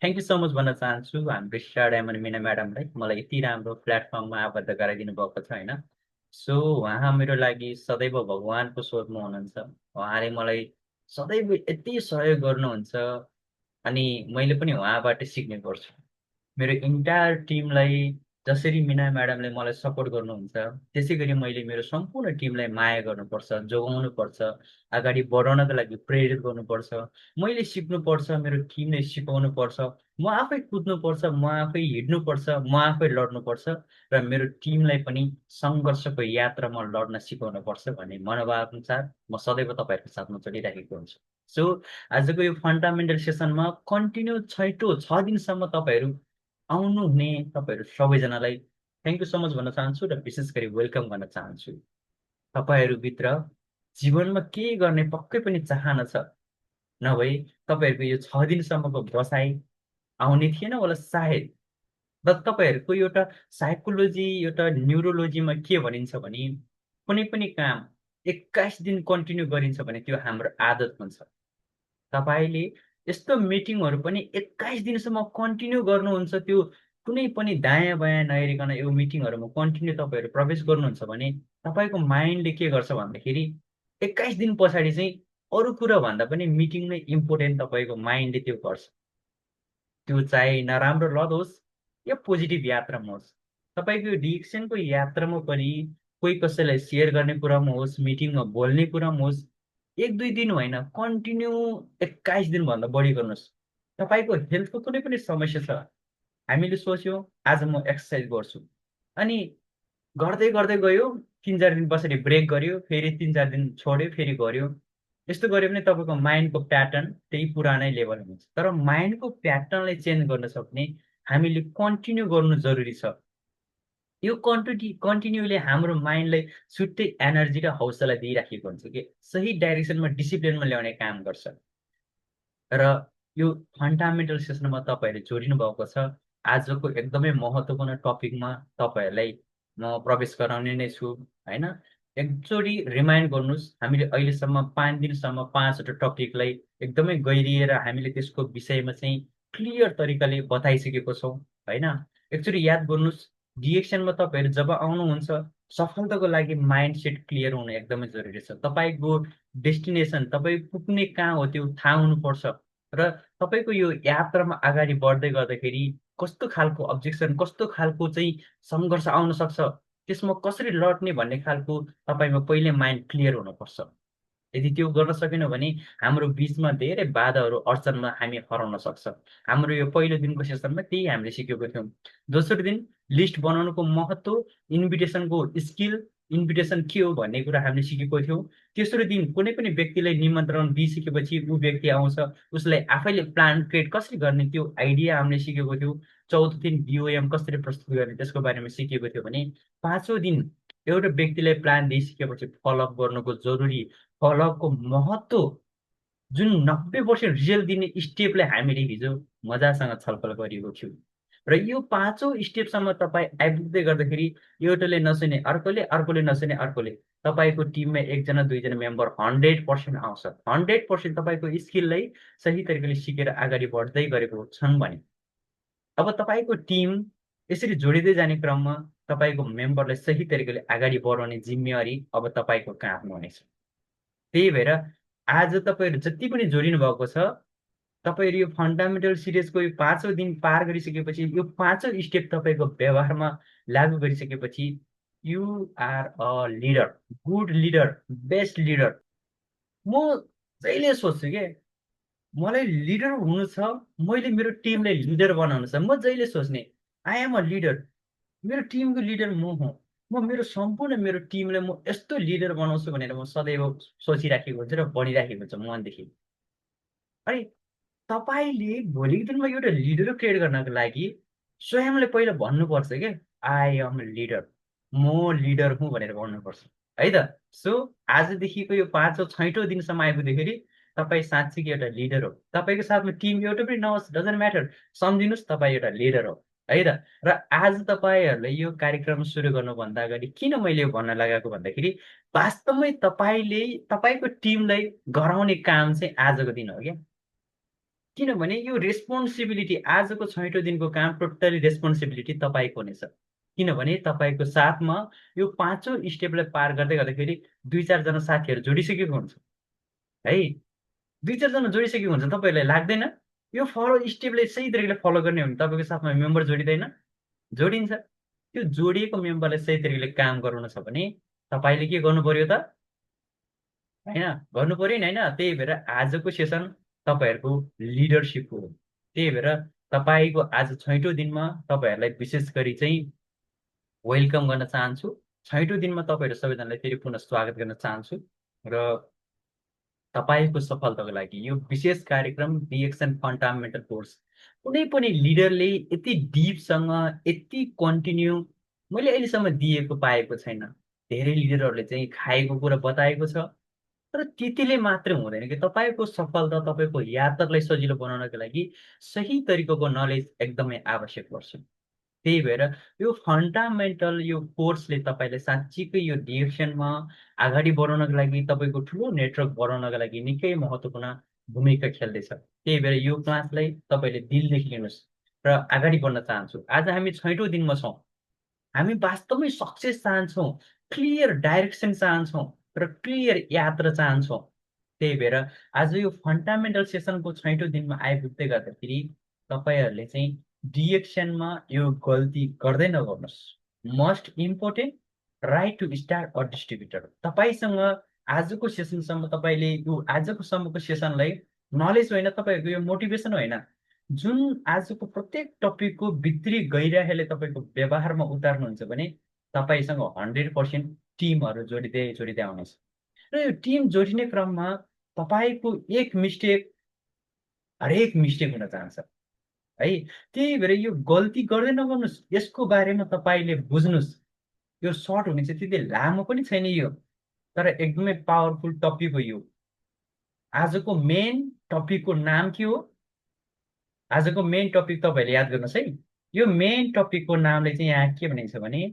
Thank you so much भन्न चाहन्छु हाम्रो स्टार मिना म्याडमलाई मलाई यति राम्रो प्लेटफर्ममा आबद्ध गराइदिनु भएको छ होइन। सो उहाँ मेरो लागि सदैव भगवानको स्वरूपमा हुनुहुन्छ। उहाँले मलाई सदैव यति सहयोग गर्नुहुन्छ अनि मैले पनि उहाँबाट सिक्ने गर्छु। मेरो इन्टायर टिमलाई जसरी मिना म्याडमले मलाई सपोर्ट गर्नुहुन्छ त्यसै गरी मैले मेरो सम्पूर्ण टिमलाई माया गर्नुपर्छ, जोगाउनुपर्छ, अगाडि बढाउनको लागि प्रेरित गर्नुपर्छ। मैले सिक्नुपर्छ, मेरो टिमले सिकाउनुपर्छ, म आफै कुद्नुपर्छ, म आफै हिँड्नुपर्छ, म आफै लड्नुपर्छ र मेरो टिमलाई पनि सङ्घर्षको यात्रामा लड्न सिकाउनुपर्छ भन्ने मनोभाव अनुसार म सदैव तपाईँहरूको साथमा चलिरहेको हुन्छु। सो आजको यो फन्डामेन्टल सेसनमा कन्टिन्यू छैटौँ 6 दिनसम्म तपाईँहरू आउनुहुने तपाईँहरू सबैजनालाई थ्याङ्क यू सो मच भन्न चाहन्छु र विशेष गरी वेलकम भन्न चाहन्छु। तपाईँहरूभित्र जीवनमा केही गर्ने पक्कै पनि चाहना छ, नभए तपाईँहरूको यो 6 दिनसम्मको बसाइ आउने थिएन होला सायद। र तपाईँहरूको एउटा साइकोलोजी, एउटा न्युरोलोजीमा के भनिन्छ भने कुनै पनि काम 21 दिन कन्टिन्यू गरिन्छ भने त्यो हाम्रो आदत हुन्छ। तपाईँले यस्तो मिटिङहरू पनि 21 दिनसम्म कन्टिन्यू गर्नुहुन्छ, त्यो कुनै पनि दायाँ बायाँ नहेरिकन यो मिटिङहरूमा कन्टिन्यू तपाईँहरू प्रवेश गर्नुहुन्छ भने तपाईँको माइन्डले के गर्छ भन्दाखेरि 21 दिन पछाडि चाहिँ अरू कुरा भन्दा पनि मिटिङ नै इम्पोर्टेन्ट तपाईँको माइन्डले त्यो गर्छ। त्यो चाहे नराम्रो लद होस् या पोजिटिभ यात्रामा होस्, तपाईँको रिएक्सनको यात्रामा पनि कोही कसैलाई सेयर गर्ने कुरामा होस्, मिटिङमा बोल्ने कुरामा होस्, 1-2 दिन होइन कन्टिन्यू 21 दिनभन्दा बढी गर्नुहोस्। तपाईँको हेल्थको कुनै पनि समस्या छ, हामीले सोच्यौँ आज म एक्सर्साइज गर्छु अनि गर्दै गर्दै गयो, 3-4 दिन पछाडि ब्रेक गर्यो, फेरि 3-4 दिन छोड्यो, फेरि गर्यो। यस्तो गर्यो भने तपाईँको माइन्डको प्याटर्न त्यही पुरानै लेभल हुन्छ। तर माइन्डको प्याटर्नलाई चेन्ज गर्न सक्ने हामीले कन्टिन्यू गर्नु जरुरी छ। यो कन्टिन्यूले हाम्रो माइन्डलाई छुट्टै एनर्जी र हौसला दिइराखेको हुन्छ कि सही डाइरेक्सनमा डिसिप्लिनमा ल्याउने काम गर्छ। र यो फन्डामेन्टल सेसनमा तपाईँहरूले जोडिनु भएको छ। आजको एकदमै महत्त्वपूर्ण टपिकमा तपाईँहरूलाई म प्रवेश गराउने नै छु होइन। एकचोटि रिमाइन्ड गर्नुहोस्, हामीले अहिलेसम्म 5 दिनसम्म 5वटा टपिकलाई एकदमै गहिरिएर हामीले त्यसको विषयमा चाहिँ क्लियर तरिकाले बताइसकेको छौँ होइन। एकचोटि याद गर्नुहोस्, डिएक्सनमा तपाईँहरू जब आउनुहुन्छ सफलताको लागि माइन्डसेट क्लियर हुनु एकदमै जरुरी छ। तपाईँको डेस्टिनेसन तपाईँ पुग्ने कहाँ हो त्यो थाहा हुनुपर्छ र तपाईँको यो यात्रामा अगाडि बढ्दै गर्दाखेरि कस्तो खालको अब्जेक्सन, कस्तो खालको चाहिँ सङ्घर्ष आउन सक्छ, त्यसमा कसरी लड्ने भन्ने खालको तपाईँमा पहिले माइन्ड क्लियर हुनुपर्छ। यदि त्यो गर्न सकेनौँ भने हाम्रो बिचमा धेरै बाधाहरू अडचनमा हामी हराउन सक्छ। हाम्रो यो पहिलो दिनको सेसनमा त्यही हामीले सिकेको थियौँ। दोस्रो दिन लिस्ट बनाउनुको महत्त्व, इन्भिटेसनको स्किल, इन्भिटेसन के हो भन्ने कुरा हामीले सिकेको थियौँ। तेस्रो दिन कुनै पनि व्यक्तिलाई निमन्त्रण दिइसकेपछि ऊ व्यक्ति आउँछ, उसलाई आफैले प्लान क्रिएट कसरी गर्ने त्यो आइडिया हामीले सिकेको थियौँ। चौथो दिन बिओएम कसरी प्रस्तुत गर्ने त्यसको बारेमा सिकेको थियो भने पाँचौँ दिन एउटा व्यक्तिलाई प्लान दिइसकेपछि फलोअप गर्नुको जरुरी, फलोअपको महत्त्व, जुन 90% रिजल्ट दिने स्टेपलाई हामीले हिजो मजासँग छलफल गरेको थियौँ। र यो पाँचौँ स्टेपसम्म तपाईँ आइपुग्दै गर्दाखेरि एउटाले नसुने अर्कोले, अर्कोले नसुने अर्कोले, तपाईँको टिममा 1 जना 2 जना मेम्बर 100% आउँछ। 100% तपाईँको स्किललाई सही तरिकाले सिकेर अगाडि बढ्दै गरेको छन् भने अब तपाईँको टिम यसरी जोडिँदै जाने क्रममा तपाईँको मेम्बरलाई सही तरिकाले अगाडि बढाउने जिम्मेवारी अब तपाईँको काँधमा हुनेछ। त्यही भएर आज तपाईँहरू जति पनि जोडिनु भएको छ, तपाईँहरू यो फन्डामेन्टल सिरिजको यो 5औँ दिन पार गरिसकेपछि, यो 5औँ स्टेप तपाईँको व्यवहारमा लागू गरिसकेपछि you are a leader, good leader, best leader. म जहिले सोच्छु के मलाई लिडर हुनु छ, मैले मेरो टिमलाई लिडर बनाउनु छ। म जहिले सोच्ने आई एम अ लिडर, मेरो टिमको लिडर म हुँ। म मेरो सम्पूर्ण मेरो टिमलाई म यस्तो लिडर बनाउँछु भनेर म सदैव सोचिराखेको हुन्छु र बनिराखेको हुन्छ मनदेखि। अनि तपाईँले भोलिको दिनमा एउटा लिडर क्रिएट गर्नको लागि स्वयंले पहिला भन्नुपर्छ क्या, आई एम लिडर, म लिडर हुँ भनेर भन्नुपर्छ है त। सो आजदेखिको यो 5औँ 6औँ दिनसम्म आइपुग्दाखेरि तपाईँ साँच्चीकै एउटा लिडर हो। तपाईँको साथमा टिम एउटा पनि नहोस्, डजन्ट म्याटर, सम्झिनुहोस् तपाईँ एउटा लिडर हो है त। र आज तपाईँहरूले यो कार्यक्रम सुरु गर्नुभन्दा अगाडि किन मैले यो भन्न लगाएको भन्दाखेरि वास्तवमै तपाईँले तपाईँको टिमलाई गराउने काम चाहिँ आजको दिन हो क्या। किनभने यो रेस्पोन्सिबिलिटी, आजको 6औं दिनको काम टोटली रेस्पोन्सिबिलिटी तपाईँको नै छ। किनभने तपाईँको साथमा यो 5औं स्टेपलाई पार गर्दै गर्दाखेरि 2-4 जना साथीहरू जोडिसकेको हुन्छ है। 2-4 जना जोडिसकेको हुन्छ, तपाईँहरूलाई लाग्दैन यो स्टेपले सही तरिकाले फलो गर्ने हो भने तपाईँको साथमा मेम्बर जोडिँदैन? जोडिन्छ। त्यो जोडिएको मेम्बरलाई सही तरिकाले काम गराउन छ भने तपाईँले के गर्नु पर्यो त, होइन? गर्नु पर्यो नि, होइन? त्यही भएर आजको सेसन तपाईँहरूको लिडरसिपको हो। त्यही भएर तपाईँको आज 6औं दिनमा तपाईँहरूलाई विशेष गरी चाहिँ वेलकम गर्न चाहन्छु। 6औं दिनमा तपाईँहरू सबैजनालाई फेरि पुनः स्वागत गर्न चाहन्छु र तपाईँको सफलताको लागि यो विशेष कार्यक्रम डिएक्सन फन्डामेन्टल कोर्स कुनै पनि लिडरले यति डिपसँग यति कन्टिन्यू मैले अहिलेसम्म दिएको पाएको छैन। धेरै लिडरहरूले चाहिँ खाएको कुरा बताएको छ, तर त्यतिले मात्रै हुँदैन कि तपाईँको सफलता, तपाईँको यात्रालाई सजिलो बनाउनको लागि सही तरिकाको नलेज एकदमै आवश्यक पर्छ। त्यही भएर यो फन्डामेन्टल यो कोर्सले तपाईँले साँच्चीकै यो डिरेक्सनमा अगाडि बढाउनको लागि, तपाईँको ठुलो नेटवर्क बढाउनको लागि निकै महत्त्वपूर्ण भूमिका खेल्दैछ। त्यही भएर यो क्लासलाई तपाईँले दिलदेखि लिनुहोस् र अगाडि बढ्न चाहन्छु। आज हामी 6औं दिनमा छौँ। हामी वास्तवमै सक्सेस चाहन्छौँ, क्लियर डाइरेक्सन चाहन्छौँ र क्लियर यात्रा चाहन्छौँ। त्यही भएर आज यो फन्डामेन्टल सेसनको 6औं दिनमा आइपुग्दै गर्दाखेरि तपाईँहरूले चाहिँ डिएक्सनमा यो गल्ती गर्दै नगर्नुहोस्। Most important, right to start a distributor. तपाईँसँग आजको सेसनसम्म तपाईँले यो आजको सम्मको सेसनलाई नलेज होइन, तपाईँहरूको यो मोटिभेसन होइन, जुन आजको प्रत्येक टपिकको भित्री गहिराईले तपाईँको व्यवहारमा उतार्नुहुन्छ भने तपाईँसँग 100% टिमहरू जोडिँदै जोडिँदै आउनेछ। र यो टिम जोडिने क्रममा तपाईँको एक मिस्टेक हरेक मिस्टेक हुन जान्छ है। त्यही भएर यो गल्ती गर्दै नगर्नुहोस्, यसको बारेमा तपाईँले बुझ्नुहोस्। यो सर्ट हुने चाहिँ त्यति लामो पनि छैन यो, तर एकदमै पावरफुल टपिक हो यो। आजको मेन टपिकको नाम के हो? आजको मेन टपिक तपाईँहरूले याद गर्नुहोस् है। यो मेन टपिकको नामले चाहिँ यहाँ के भनेको छ भने,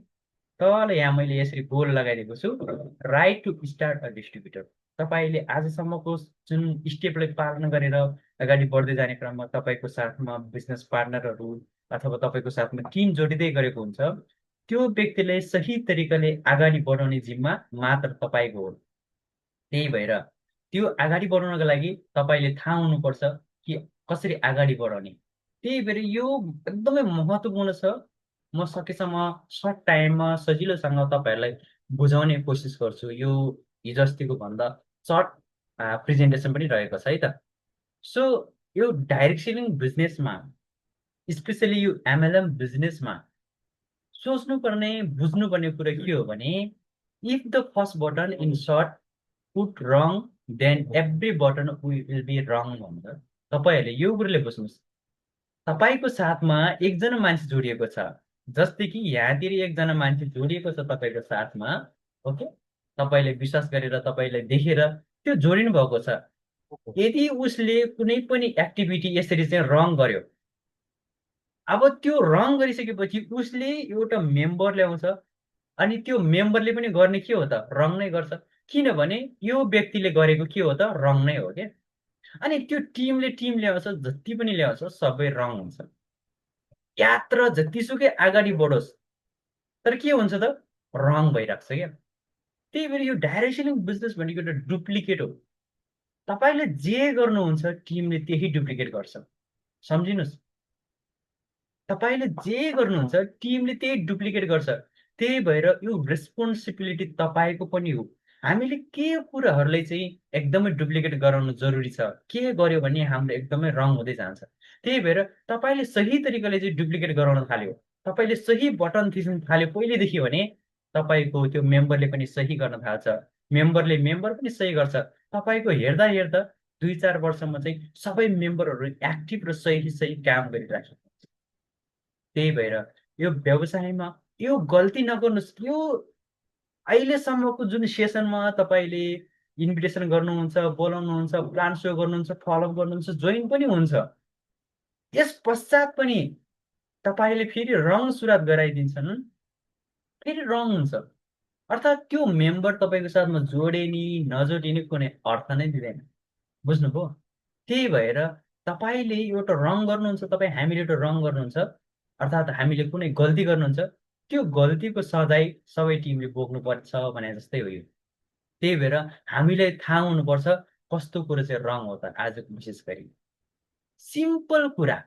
तल यहाँ मैले यसरी गोल लगाइदिएको छु, right to start a distributor. तपाईँले आजसम्मको जुन स्टेपलाई पालन गरेर अगाडि बढ्दै जाने क्रममा तपाईँको साथमा बिजनेस पार्टनरहरू अथवा तपाईँको साथमा टिम जोडिँदै गरेको हुन्छ, त्यो व्यक्तिलाई सही तरिकाले अगाडि बढाउने जिम्मा मात्र तपाईँको हो। त्यही भएर त्यो अगाडि बढाउनको लागि तपाईँले थाहा हुनुपर्छ कि कसरी अगाडि बढाउने। त्यही भएर यो एकदमै महत्त्वपूर्ण छ। म सकेसम्म सर्ट टाइममा सजिलोसँग तपाईँहरूलाई बुझाउने कोसिस गर्छु। यो हिजो अस्तिको भन्दा सर्ट प्रेजेन्टेसन पनि रहेको छ है त। सो यो डाइरेक्ट सेलिङ बिजनेसमा, स्पेसली यो एमएलएम बिजनेसमा सोच्नुपर्ने बुझ्नुपर्ने कुरा के हो भने, if the first button in shirt put wrong then every button will be wrong भनेर तपाईँहरूले यो कुरोले बुझ्नुहोस्। तपाईँको साथमा एकजना मान्छे जोडिएको छ, जस्तै कि यहाँतिर एकजना मान्छे जोडिएको छ तपाईँको साथमा, ओके? तपाईँले विश्वास गरेर, तपाईँले देखेर त्यो जोडिनु भएको छ। यदि उसले कुनै पनि एक्टिभिटी यसरी चाहिँ रङ गर्यो, अब त्यो रङ गरिसकेपछि उसले एउटा मेम्बर ल्याउँछ, अनि त्यो मेम्बरले पनि गर्ने के हो त? रङ नै गर्छ। किनभने यो व्यक्तिले गरेको के हो त? रङ नै हो क्या। अनि त्यो टिमले टिम ल्याउँछ, जति पनि ल्याउँछ सबै रङ हुन्छ। यात्रा जतिसुकै अगाडि बढोस्, तर के हुन्छ त? रङ भइरहेको छ क्या। त्यही भएर यो डाइरेक्ट सेलिङ बिजनेस भनेको एउटा डुप्लिकेट हो। तपाईँले जे गर्नुहुन्छ टिमले त्यही डुप्लिकेट गर्छ। सम्झिनुहोस्, तपाईँले जे गर्नुहुन्छ टिमले त्यही डुप्लिकेट गर्छ। त्यही भएर यो रेस्पोन्सिबिलिटी तपाईँको पनि हो। हामीले के कुराहरूलाई चाहिँ एकदमै डुप्लिकेट गराउनु जरुरी छ, के गर्यो भने हाम्रो एकदमै रङ हुँदै जान्छ। त्यही भएर तपाईँले सही तरिकाले चाहिँ डुप्लिकेट गराउन थाल्यो, तपाईँले सही बटन थिच्न थाल्यो पहिलेदेखि भने तपाईँको त्यो मेम्बरले पनि सही गर्न थाल्छ, मेम्बरले मेम्बर पनि सही गर्छ। तपाईँको हेर्दा हेर्दा 2-4 वर्षमा चाहिँ सबै मेम्बरहरू एक्टिभ र सही सही काम गरिरहेको छ। त्यही भएर यो व्यवसायमा यो गल्ती नगर्नुहोस्। यो अहिलेसम्मको जुन सेसनमा तपाईँले इन्भिटेसन गर्नुहुन्छ, बोलाउनुहुन्छ, प्लान सो गर्नुहुन्छ, फलोअप गर्नुहुन्छ, जोइन पनि हुन्छ, त्यस पश्चात पनि तपाईँले फेरि रङ सुरुवात गराइदिन्छन्, फेरि रङ हुन्छ। अर्थात् त्यो मेम्बर तपाईँको साथमा जोडिने नजोडिने कुनै अर्थ नै दिँदैन। बुझ्नुभयो? त्यही भएर तपाईँले एउटा रङ गर्नुहुन्छ, तपाईँ हामीले एउटा रङ गर्नुहुन्छ, अर्थात् हामीले कुनै गल्ती गर्नुहुन्छ, त्यो गल्तीको सजाय सबै टिमले बोक्नुपर्छ भने जस्तै हो यो। त्यही भएर हामीलाई थाहा हुनुपर्छ कस्तो कुरो चाहिँ रङ हो त आजको विशेष गरी। सिम्पल कुरा,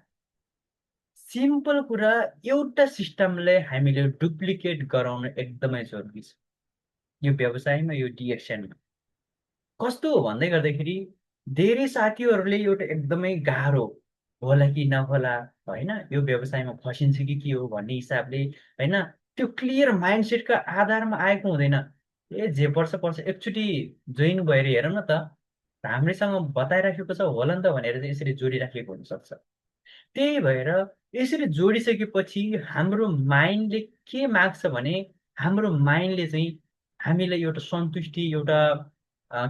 सिम्पल कुरा, एउटा सिस्टमले हामीले डुप्लिकेट गराउन एकदमै जरुरी छ यो व्यवसायमा, यो डिएक्सनमा। कस्तो हो भन्दै गर्दाखेरि धेरै साथीहरूले एउटा एकदमै गाह्रो होला कि नहोला होइन, यो व्यवसायमा फसिन्छ कि के हो भन्ने हिसाबले होइन, त्यो क्लियर माइन्डसेटको आधारमा आएको हुँदैन। ए जे पर्छ पर्छ, एकचोटि जोइन भएर हेरौँ न त, राम्रैसँग बताइराखेको छ होला नि त भनेर चाहिँ यसरी जोडिराखेको हुनसक्छ। त्यही भएर यसरी जोडिसकेपछि हाम्रो माइन्डले के माग्छ भने, हाम्रो माइन्डले चाहिँ हामीलाई एउटा सन्तुष्टि, एउटा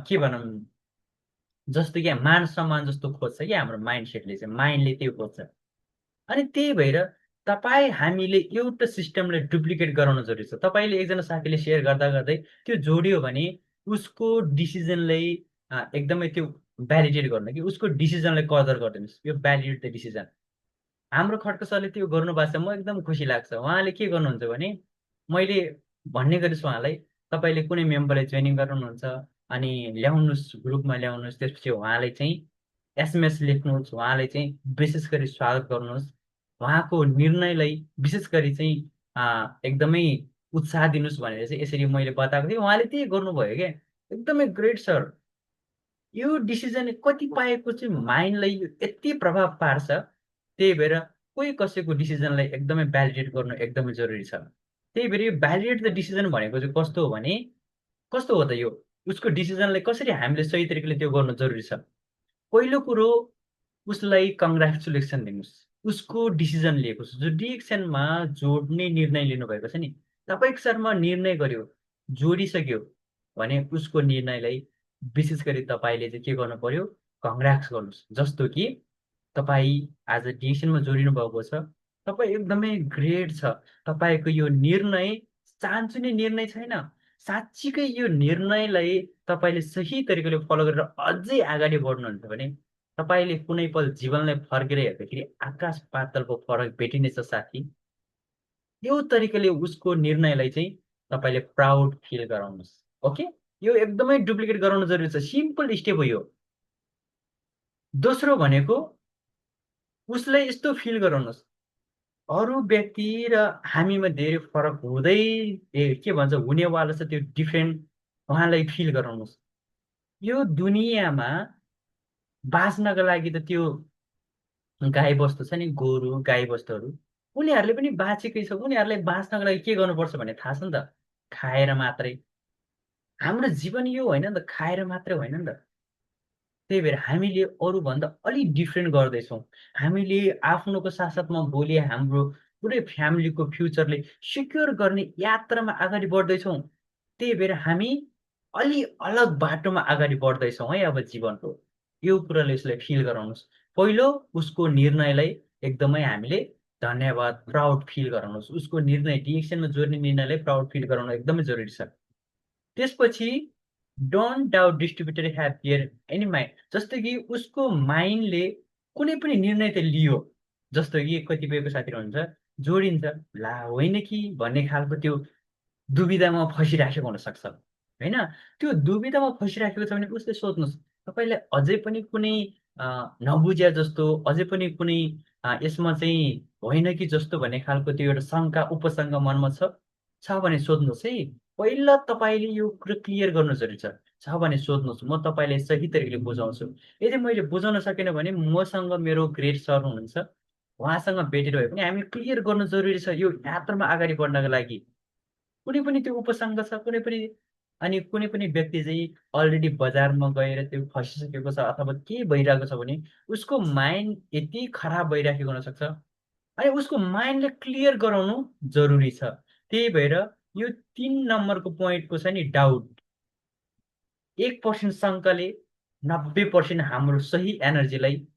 के भनौँ, जस्तो कि मान सम्मान जस्तो खोज्छ कि हाम्रो माइन्डसेटले चाहिँ, माइन्डले त्यो खोज्छ। अनि त्यही भएर तपाईँ हामीले एउटा सिस्टमलाई डुप्लिकेट गराउन जरुरी छ। तपाईँले एकजना साथीले सेयर गर्दा गर्दै त्यो जोडियो भने उसको डिसिजनलाई एकदमै त्यो भ्यालिडेट गर्नु, कि उसको डिसिजनलाई कदर गरिदिनुहोस्, यो भ्यालिडेट द डिसिजन। हाम्रो खड्का सरले त्यो गर्नुभएको छ, म एकदम खुसी लाग्छ। उहाँले के गर्नुहुन्छ भने, मैले भन्ने गरिस् उहाँलाई, तपाईँले कुनै मेम्बरलाई जोइनिङ गराउनुहुन्छ अनि ल्याउनुहोस्, ग्रुपमा ल्याउनुहोस्, त्यसपछि उहाँलाई चाहिँ एसएमएस लेख्नुहोस्, उहाँलाई चाहिँ विशेष गरी स्वागत गर्नुहोस्, उहाँको निर्णयलाई विशेष गरी चाहिँ एकदमै उत्साह दिनुहोस् भनेर चाहिँ यसरी मैले बताएको थिएँ। उहाँले त्यही गर्नुभयो क्या, एकदमै ग्रेट सर। यो डिसिजन कतिपयको चाहिँ माइन्डलाई यति प्रभाव पार्छ। त्यही भएर कोही कसैको डिसिजनलाई एकदमै भ्यालिडेट गर्नु एकदमै जरुरी छ। त्यही भएर यो भ्यालिडेट द डिसिजन भनेको चाहिँ कस्तो हो भने, कस्तो हो त यो, उसको डिसिजनलाई कसरी हामीले सही तरिकाले त्यो गर्नु जरुरी छ। पहिलो कुरो, उसलाई कङ्ग्रेचुलेसन दिनुहोस्, उसको डिसिजन लिएको छ, जो डिएक्सनमा जोड्ने निर्णय लिनुभएको छ नि, तपाईँको साथमा निर्णय गर्यो, जोडिसक्यो भने उसको निर्णयलाई विशेष गरी तपाईँले चाहिँ के गर्नु पर्यो, कङ्ग्रेट्स गर्नुहोस्। जस्तो कि तपाईँ आज डिएक्सनमा जोडिनु भएको छ, तपाईँ एकदमै ग्रेट छ, तपाईँको यो निर्णय चान्चुने निर्णय छैन, साँच्चीकै यो निर्णयलाई तपाईँले सही तरिकाले फलो गरेर अझै अगाडि बढ्नुहुन्छ भने तपाईँले कुनै पल जीवनलाई फर्केर हेर्दाखेरि आकाश पातालको फरक भेटिनेछ साथी। यो तरिकाले उसको निर्णयलाई चाहिँ तपाईँले प्राउड फिल गराउनुहोस्। ओके, यो एकदमै डुप्लिकेट गराउनु जरुरी छ, सिम्पल स्टेप हो यो। दोस्रो भनेको, उसलाई यस्तो फिल गराउनुहोस्, अरू व्यक्ति र हामीमा धेरै फरक हुँदै के भन्छ हुनेवाला छ, त्यो डिफ्रेन्ट उहाँलाई फिल गराउनुहोस्। यो दुनियाँमा बाँच्नको लागि त त्यो गाई बस्तु छ नि, गोरु गाई बस्तुहरू, उनीहरूले पनि बाँचेकै छ। उनीहरूलाई बाँच्नको लागि के गर्नुपर्छ भन्ने थाहा छ नि त, खाएर मात्रै। हाम्रो जीवन यो होइन नि त, खाएर मात्रै होइन नि त। त्यही भएर हामीले अरूभन्दा अलिक डिफ्रेन्ट गर्दैछौँ। हामीले आफ्नोको साथसाथमा भोलि हाम्रो पुरै फ्यामिलीको फ्युचरले सिक्योर गर्ने यात्रामा अगाडि बढ्दैछौँ। त्यही भएर हामी अलि अलग बाटोमा अगाडि बढ्दैछौँ है अब जीवनको। यो कुराले उसलाई फिल गराउनुहोस्। पहिलो, उसको निर्णयलाई एकदमै हामीले धन्यवाद, प्राउड फिल गराउनुहोस्। उसको निर्णय, डिएक्सनमा जोड्ने निर्णयलाई प्राउड फिल गराउन एकदमै जरुरी छ। त्यसपछि don't doubt distributor have here any mind, जस्तो कि उसको माइन्डले कुनै पनि निर्णय त लियो, जस्तो कि कतिपयको साथीहरू हुन्छ जोडिन्छ, ला होइन कि भन्ने खालको त्यो दुविधामा फसिराखेको हुनसक्छ होइन। त्यो दुविधामा फसिराखेको छ भने उसले सोध्नुहोस्, तपाईँलाई अझै पनि कुनै नबुझ्या जस्तो, अझै पनि कुनै यसमा चाहिँ होइन कि जस्तो भन्ने खालको त्यो एउटा शङ्का उपशङ्का मनमा छ भने सोध्नुहोस् है। पहिला तपाईँले यो कुरो क्लियर गर्नु जरुरी छ भने सोध्नुहोस्, म तपाईँलाई सही तरिकाले बुझाउँछु। यदि मैले बुझाउन सकेन भने मसँग मेरो ग्रेट सर हुनुहुन्छ, उहाँसँग भेटेर भए पनि हामी क्लियर गर्नु जरुरी छ यो यात्रामा अगाडि बढ्नको लागि। कुनै पनि त्यो उपसङ्ग छ, कुनै पनि व्यक्ति चाहिँ अलरेडी बजारमा गएर त्यो फसिसकेको छ अथवा के भइरहेको छ भने उसको माइन्ड यति खराब भइराखेको हुनसक्छ, अनि उसको माइन्डले क्लियर गराउनु जरुरी छ। त्यही भएर यो 3 नम्बरको पोइन्टको छ नि, डाउट। 1% शङ्काले 90% हाम्रो सही एनर्जीलाई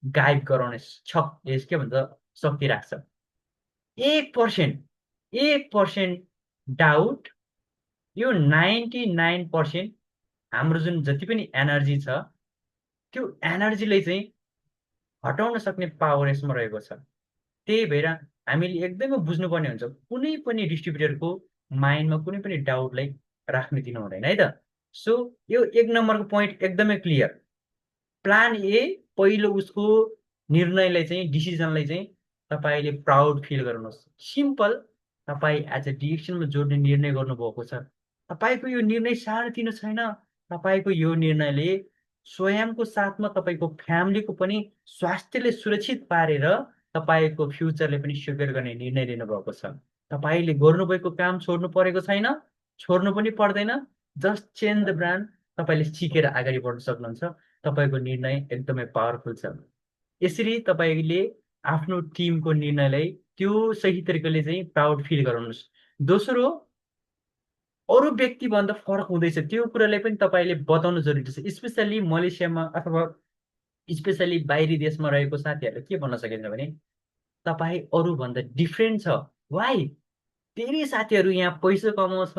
गायब गराउने के भन्छ शक्ति राख्छ। 1% डाउट, यो 99% हाम्रो जुन जति पनि एनर्जी छ त्यो एनर्जीलाई चाहिँ हटाउन सक्ने पावर यसमा रहेको छ। त्यही भएर हामीले एकदमै बुझ्नुपर्ने हुन्छ, कुनै पनि डिस्ट्रिब्युटरको माइन्डमा कुनै पनि डाउटलाई राख्न दिनु हुँदैन है त। सो यो 1 नम्बरको पोइन्ट एकदमै क्लियर। प्लान ए, पहिलो उसको निर्णयलाई चाहिँ, डिसिजनलाई चाहिँ तपाईँले प्राउड फिल गर्नुहोस्। सिम्पल, तपाईँ एज अ डिरेक्सनमा जोड्ने निर्णय गर्नुभएको छ। तपाईँको यो निर्णय सानोतिनो छैन। तपाईँको यो निर्णयले स्वयंको साथमा तपाईँको फ्यामिलीको पनि स्वास्थ्यले सुरक्षित पारेर तपाईँको फ्युचरले पनि स्वीकार गर्ने निर्णय लिनुभएको छ। तपाईँले गर्नुभएको काम छोड्नु परेको छैन, छोड्नु पनि पर्दैन। जस्ट चेन्ज द ब्रान्ड, तपाईँले सिकेर अगाडि बढ्न सक्नुहुन्छ। तपाईँको निर्णय एकदमै पावरफुल छ। यसरी तपाईँले आफ्नो टिमको निर्णयलाई त्यो सही तरिकाले चाहिँ प्राउड फिल गराउनुहोस्। दोस्रो, अरू व्यक्तिभन्दा फरक हुँदैछ त्यो कुरालाई पनि तपाईँले बताउनु जरुरी छ। स्पेसल्ली मलेसियामा अथवा स्पेसल्ली बाहिरी देशमा रहेको साथीहरूले के भन्न सकिन्छ भने, तपाईँ अरूभन्दा डिफ्रेन्ट छ। वाइ? धेरै साथीहरू यहाँ पैसा कमाउँछ,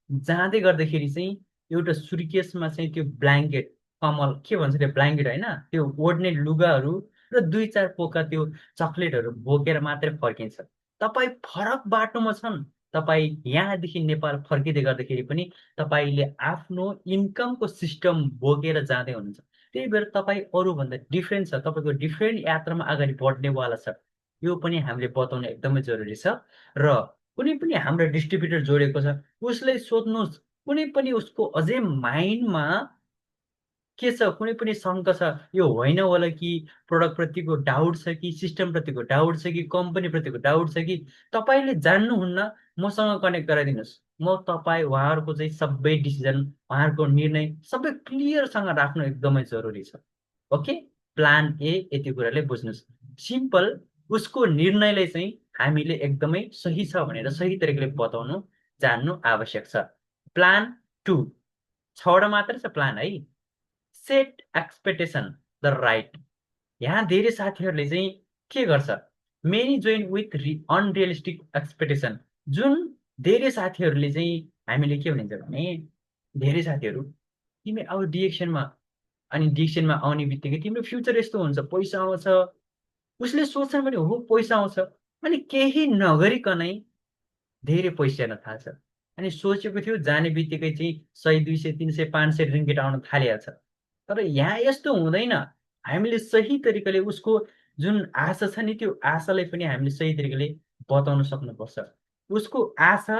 जाँदै गर्दाखेरि चाहिँ एउटा सुर्केसमा चाहिँ त्यो ब्ल्याङ्केट, कमल के भन्छ त्यो ब्ल्याङ्केट होइन, त्यो ओढ्ने लुगाहरू र 2-4 पोका त्यो चक्लेटहरू बोकेर मात्रै फर्किन्छ। तपाईँ फरक बाटोमा छन्। तपाईँ यहाँदेखि नेपाल फर्किँदै गर्दाखेरि पनि तपाईँले आफ्नो इन्कमको सिस्टम बोकेर जाँदै हुनुहुन्छ। त्यही भएर तपाईँ अरूभन्दा डिफ्रेन्ट छ, तपाईँको डिफ्रेन्ट यात्रामा अगाडि बढ्नेवाला छ। यो पनि हामीले बताउनु एकदमै जरुरी छ। र कुनै पनि हाम्रो डिस्ट्रिब्युटर जोडेको छ, उसलाई सोध्नुहोस्, कुनै पनि उसको अझै माइन्डमा के छ, कुनै पनि शङ्का छ, यो होइन होला कि, प्रोडक्टप्रतिको डाउट छ कि, सिस्टमप्रतिको डाउट छ कि, कम्पनीप्रतिको डाउट छ कि, तपाईँले जान्नुहुन्न, मसँग कनेक्ट गराइदिनुहोस्। म तपाईँ उहाँहरूको चाहिँ सबै डिसिजन, उहाँहरूको निर्णय सबै क्लियरसँग राख्नु एकदमै जरुरी छ। ओके, प्लान ए यति कुराले बुझ्नुहोस्। सिम्पल, उसको निर्णयलाई चाहिँ हामीले एकदमै सही छ भनेर सही तरिकाले बताउनु जान्नु आवश्यक छ। प्लान 2, 6वटा मात्र छ प्लान है। Set expectation the right. यहाँ धेरै साथीहरूले चाहिँ के गर्छ, many join with unrealistic expectation. जुन धेरै साथीहरूले चाहिँ हामीले के भनिन्छ भने, धेरै साथीहरू तिमी अब डिएक्सनमा, अनि डिएक्सनमा आउने बित्तिकै तिम्रो फ्युचर यस्तो हुन्छ, पैसा आउँछ। उसले सोच्छन् भने हो पैसा आउँछ, अनि केही नगरिकनै धेरै पैसा आउन थाल्छ। अनि सोचेको थियो जाने बित्तिकै चाहिँ 100, 200, 300, 500 रिङ्गिट आउन थालिहाल्छ। तर यहाँ यस्तो हुँदैन। हामीले सही तरिकाले उसको जुन आशा छ नि, त्यो आशालाई पनि हामीले सही तरिकाले बताउन सक्नुपर्छ। उसको आशा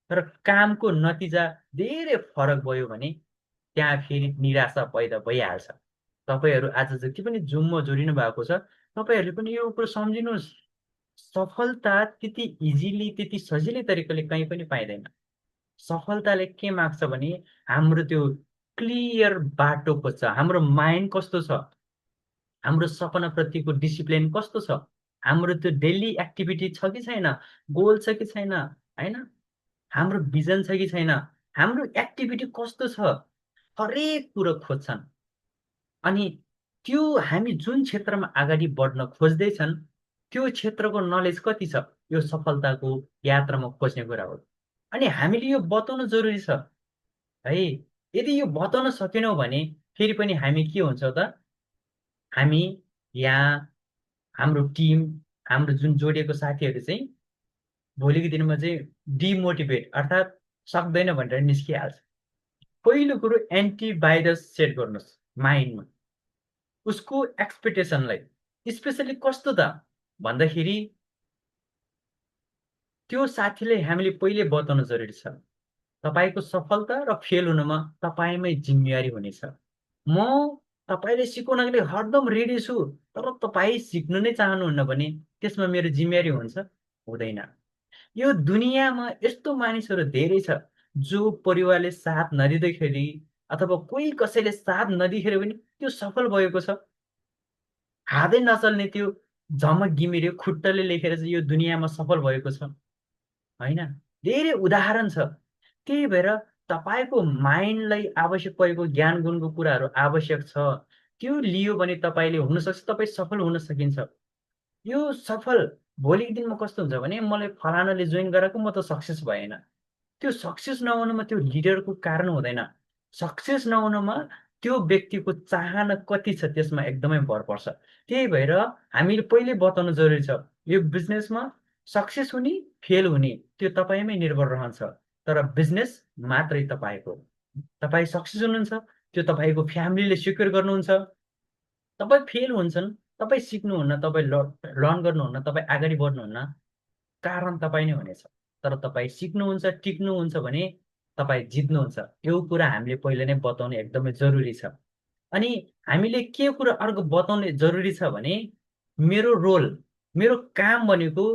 र कामको नतिजा धेरै फरक भयो भने त्यहाँ फेरि निराशा पैदा भइहाल्छ। तपाईँहरू आज जति पनि जुममा जोडिनु भएको छ, तपाईँहरूले पनि यो कुरो सम्झिनुहोस्, सफलता त्यति इजिली, त्यति सजिलै तरिकाले कहीँ पनि पाइँदैन। सफलताले के माग्छ भने हाम्रो त्यो क्लियर बाटो खोज्छ। हाम्रो माइन्ड कस्तो छ, हाम्रो सपनाप्रतिको डिसिप्लिन कस्तो छ, हाम्रो त्यो डेली एक्टिभिटी छ कि छैन, गोल छ कि छैन, होइन, हाम्रो भिजन छ कि छैन, हाम्रो एक्टिभिटी कस्तो छ, हरेक कुरो खोज्छन्। अनि त्यो हामी जुन क्षेत्रमा अगाडि बढ्न खोज्दैछन् त्यो क्षेत्रको नलेज कति छ, यो सफलताको यात्रामा खोज्ने कुरा हो। अनि हामीले यो बताउन जरुरी छ है। यदि यो बताउन सकेनौँ भने फेरि पनि हामी के हुन्छ त, हामी यहाँ हाम्रो टिम, हाम्रो जुन जोडिएको साथीहरू चाहिँ भोलिको दिनमा चाहिँ डिमोटिभेट अर्थात् सक्दैन भनेर निस्किहाल्छ। पहिलो कुरो एन्टिभाइरस सेट गर्नुहोस् माइन्डमा। उसको एक्सपेक्टेसनलाई स्पेसली कस्तो त भन्दाखेरि, त्यो साथीलाई हामीले पहिले बताउन जरुरी छ, तपाईँको सफलता र फेल हुनुमा तपाईँमै जिम्मेवारी हुनेछ। म तपाईँले सिकाउनको लागि हरदम रेडी छु, तर तपाईँ सिक्नु नै चाहनुहुन्न भने त्यसमा मेरो जिम्मेवारी हुन्छ? हुँदैन। यो दुनियाँमा यस्तो मानिसहरू धेरै छ जो परिवारले साथ नदिँदाखेरि अथवा कोही कसैले साथ नदिएर पनि त्यो सफल भएको छ। हातै नचल्ने त्यो झमक घिमिरे खुट्टाले लेखेर चाहिँ यो दुनियाँमा सफल भएको छ, होइन? धेरै उदाहरण छ। त्यही भएर तपाईँको माइन्डलाई आवश्यक परेको ज्ञान गुणको कुराहरू आवश्यक छ। त्यो लियो भने तपाईँले हुनसक्छ, तपाईँ सफल हुन सकिन्छ। यो सफल भोलिको दिनमा कस्तो हुन्छ भने, मलाई फलानाले जोइन गराएको म त सक्सेस भएन। त्यो सक्सेस नहुनुमा त्यो लिडरको कारण हुँदैन। सक्सेस नहुनुमा त्यो व्यक्तिको चाहना कति छ त्यसमा एकदमै भर पर्छ। त्यही भएर हामीले पहिले बताउनु जरुरी छ, यो बिजनेसमा सक्सेस हुने फेल हुने त्यो तपाईँमै निर्भर रहन्छ। तर बिजनेस मात्रै तपाईँको, तपाईँ सक्सेस हुनुहुन्छ त्यो तपाईँको फ्यामिलीले स्वीकार गर्नुहुन्छ। तपाईँ फेल हुन्छन्, तपाईँ सिक्नुहुन्न, तपाईँ लर्न गर्नुहुन्न, तपाईँ अगाडि बढ्नुहुन्न, कारण तपाईँ नै हुनेछ। तर तपाईँ सिक्नुहुन्छ, टिक्नुहुन्छ भने तपाईँ जित्नुहुन्छ। यो कुरा हामीले पहिले नै बताउनु एकदमै जरुरी छ। अनि हामीले के कुरा अर्को बताउनु जरुरी छ भने मेरो रोल, मेरो काम भनेको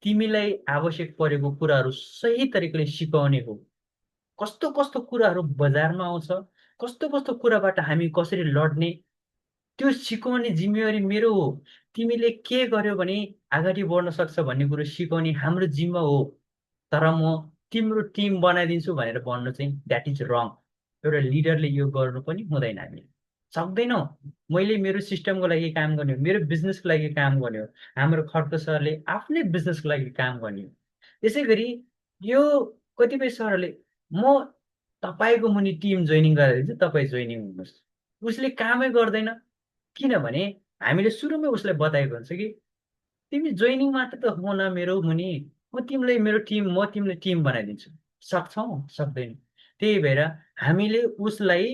तिमीलाई आवश्यक परेको कुराहरू सही तरिकाले सिकाउने हो। कस्तो कस्तो कुराहरू बजारमा आउँछ, कस्तो कस्तो कुराबाट हामी कसरी लड्ने, त्यो सिकाउने जिम्मेवारी मेरो हो। तिमीले के गर्यो भने अगाडि बढ्न सक्छ भन्ने कुरो सिकाउने हाम्रो जिम्मा हो। तर म तिम्रो टिम बनाइदिन्छु भनेर भन्नु चाहिँ द्याट इज रङ। एउटा लिडरले यो गर्नु पनि हुँदैन, हामीले सक्दैनौँ। मैले मेरो सिस्टमको लागि काम गर्ने हो, मेरो बिजनेसको लागि काम गर्ने हो, हाम्रो खड्का सरले आफ्नै बिजनेसको लागि काम गर्ने हो। त्यसै गरी यो कतिपय सरहरूले म तपाईँको मुनि टिम जोइनिङ गराइदिन्छु, तपाईँ जोइनिङ हुनुहोस्, उसले कामै गर्दैन। किनभने हामीले सुरुमै उसलाई बताएको हुन्छ कि तिमी जोइनिङ मात्र त हो न मेरो मुनि, म तिमीलाई टिम बनाइदिन्छु। सक्छौ सक्दैन। त्यही भएर हामीले उसलाई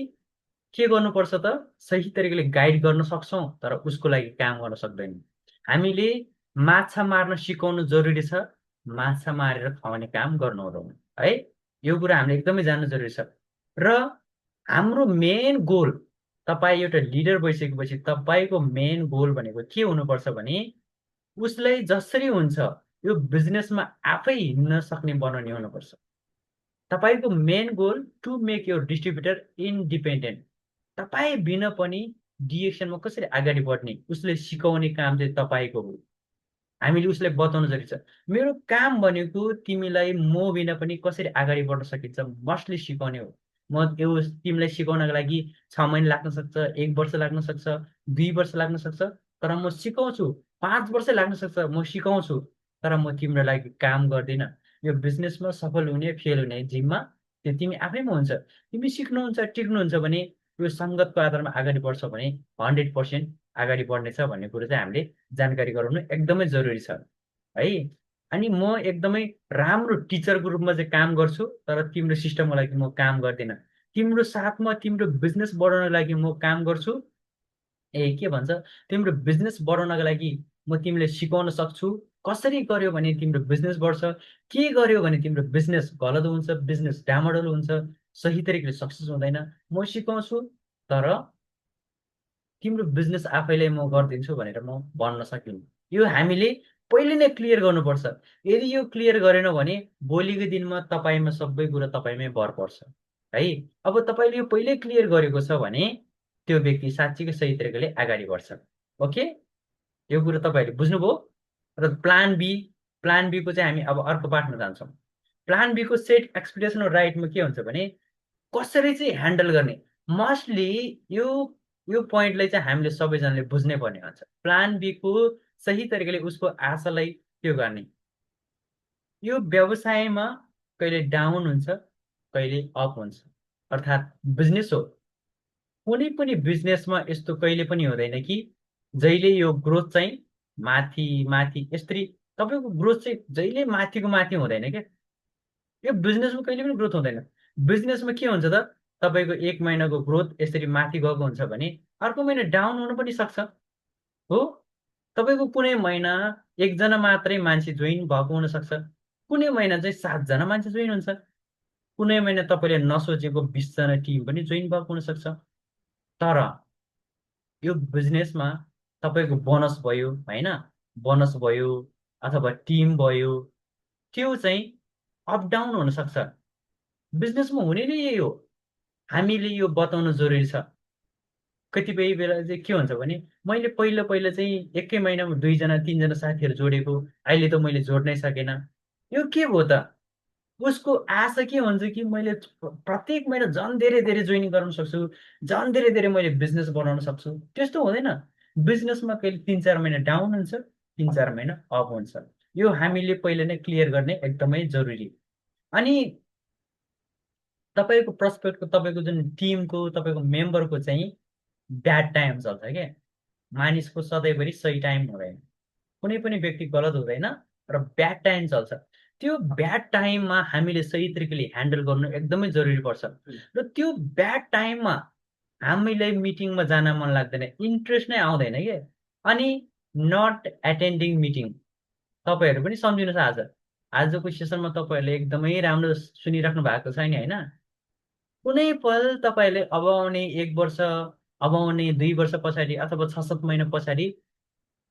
के गर्नुपर्छ त सही तरिकाले गाइड गर्न सक्छौँ, तर उसको लागि काम गर्न सक्दैनौँ। हामीले माछा मार्न सिकाउनु जरुरी छ, माछा मारेर खुवाउने काम गर्नु हुँदैन है। यो कुरा हामीले एकदमै जान्नु जरुरी छ। र हाम्रो मेन गोल, तपाईँ एउटा लिडर भइसकेपछि तपाईँको मेन गोल भनेको के हुनुपर्छ भने उसलाई जसरी हुन्छ यो बिजनेसमा आफै हिँड्न सक्ने बनाउने हुनुपर्छ। तपाईँको main goal to make your distributor independent. तपाईँ बिना पनि डिएक्सनमा कसरी अगाडि बढ्ने उसले सिकाउने काम चाहिँ तपाईँको हो। हामीले उसलाई बताउनु जरुरी छ, मेरो काम भनेको तिमीलाई म बिना पनि कसरी अगाडि बढ्न सकिन्छ मस्टली सिकाउने हो। म यो तिमीलाई सिकाउनको लागि 6 महिना लाग्न सक्छ, 1 वर्ष लाग्न सक्छ, 2 वर्ष लाग्न सक्छ, तर म सिकाउँछु। 5 वर्ष लाग्न सक्छ, म सिकाउँछु, तर म तिम्रो लागि काम गर्दिनँ। यो बिजनेसमा सफल हुने फेल हुने जिम्मा त्यो तिमी आफैमा हुन्छ। तिमी सिक्नुहुन्छ, टिक्नुहुन्छ भने यो सङ्गतको आधारमा अगाडि बढ्छ भने 100% अगाडि बढ्नेछ भन्ने कुरो चाहिँ हामीले जानकारी गराउनु एकदमै जरुरी छ है। अनि म एकदमै राम्रो टिचरको रूपमा चाहिँ काम गर्छु, तर तिम्रो सिस्टमको लागि म काम गर्दिनँ। तिम्रो साथमा तिम्रो बिजनेस बढाउनको लागि म काम गर्छु। के भन्छ, तिम्रो बिजनेस बढाउनको लागि म तिमीलाई सिकाउन सक्छु। कसरी गर्यो भने तिम्रो बिजनेस बढ्छ, के गर्यो भने तिम्रो बिजनेस गलत हुन्छ, बिजनेस डामाडोल हुन्छ, सही तरिकाले सक्सेस हुँदैन, म सिकाउँछु। तर तिम्रो बिजनेस आफैलाई म गरिदिन्छु भनेर म भन्न सकिनँ। यो हामीले पहिले नै क्लियर गर्नुपर्छ। यदि यो क्लियर गरेन भने भोलिको दिनमा तपाईँमा सबै कुरा तपाईँमै भर पर्छ है। अब तपाईँले यो पहिल्यै क्लियर गरेको छ भने त्यो व्यक्ति साँच्चीकै सही तरिकाले अगाडि बढ्छ। ओके, यो कुरो तपाईँहरूले बुझ्नुभयो। र प्लान बीको चाहिँ हामी अब अर्को पाठमा जान्छौँ। प्लान बीको सेट एक्सपेक्टेसन र राइटमा के हुन्छ भने कसरी चाहिँ ह्यान्डल गर्ने। मस्टली यो यो पोइन्टलाई चाहिँ हामीले सबैजनाले बुझ्नै पर्ने हुन्छ। प्लान बीको सही तरिकाले उसको आशालाई त्यो गर्ने। यो व्यवसायमा कहिले डाउन हुन्छ, कहिले अप हुन्छ, अर्थात् बिजनेस हो। कुनै पनि बिजनेसमा यस्तो कहिले पनि हुँदैन कि जहिले यो ग्रोथ चाहिँ माथि माथि यसरी तपाईँको ग्रोथ चाहिँ जहिले माथिको माथि हुँदैन क्या। यो बिजनेसमा कहिले पनि ग्रोथ हुँदैन। बिजनेसमा के हुन्छ त, तपाईँको 1 महिनाको ग्रोथ यसरी माथि गएको हुन्छ भने अर्को महिना डाउन हुन पनि सक्छ हो। तपाईँको कुनै महिना 1 जना मात्रै मान्छे जोइन भएको हुनसक्छ, कुनै महिना चाहिँ 7 जना मान्छे जोइन हुन्छ, कुनै महिना तपाईँले नसोचेको 20 जना टिम पनि जोइन भएको हुनसक्छ। तर यो बिजनेसमा तपाईँको बोनस भयो होइन, बोनस भयो अथवा टिम भयो, त्यो चाहिँ अप डाउन हुनसक्छ। बिजनेसमा हुने नै यही हो। हामीले यो बताउनु जरुरी छ। कतिपय बेला चाहिँ के हुन्छ भने मैले पहिला पहिला चाहिँ 1 महिनामा 2 जना 3 जना साथीहरू जोडेको, अहिले त मैले जोड्नै सकेन। यो के हो त, उसको आशा के हुन्छ कि मैले प्रत्येक महिना झन् धेरै धेरै जोइनिङ गराउन सक्छु, झन् धेरै धेरै मैले बिजनेस बनाउन सक्छु। त्यस्तो हुँदैन। बिजनेसमा कहिले 3-4 महिना डाउन हुन्छ, 3-4 महिना अप हुन्छ। यो हामीले पहिले नै क्लियर गर्ने एकदमै जरुरी। अनि तपाईँको प्रस्पेक्टको, तपाईँको जुन टिमको, तपाईँको मेम्बरको चाहिँ ब्याड टाइम चल्छ क्या। मानिसको सधैँभरि सही टाइम हुँदैन, कुनै पनि व्यक्ति गलत हुँदैन, र ब्याड टाइम चल्छ। त्यो ब्याड टाइममा हामीले सही तरिकाले ह्यान्डल गर्नु एकदमै जरुरी पर्छ। र त्यो ब्याड टाइममा हामीलाई मिटिङमा जान मन लाग्दैन, इन्ट्रेस्ट नै आउँदैन के। अनि नट एटेन्डिङ मिटिङ, तपाईँहरू पनि सम्झिनुहोस्, आजको सेसनमा तपाईँहरूले एकदमै राम्रो सुनिराख्नु भएको छ नि, होइन? कुनै पल तपाईँहरूले अब आउने 1 वर्ष, अब आउने 2 वर्ष पछाडि अथवा 6-7 महिना पछाडि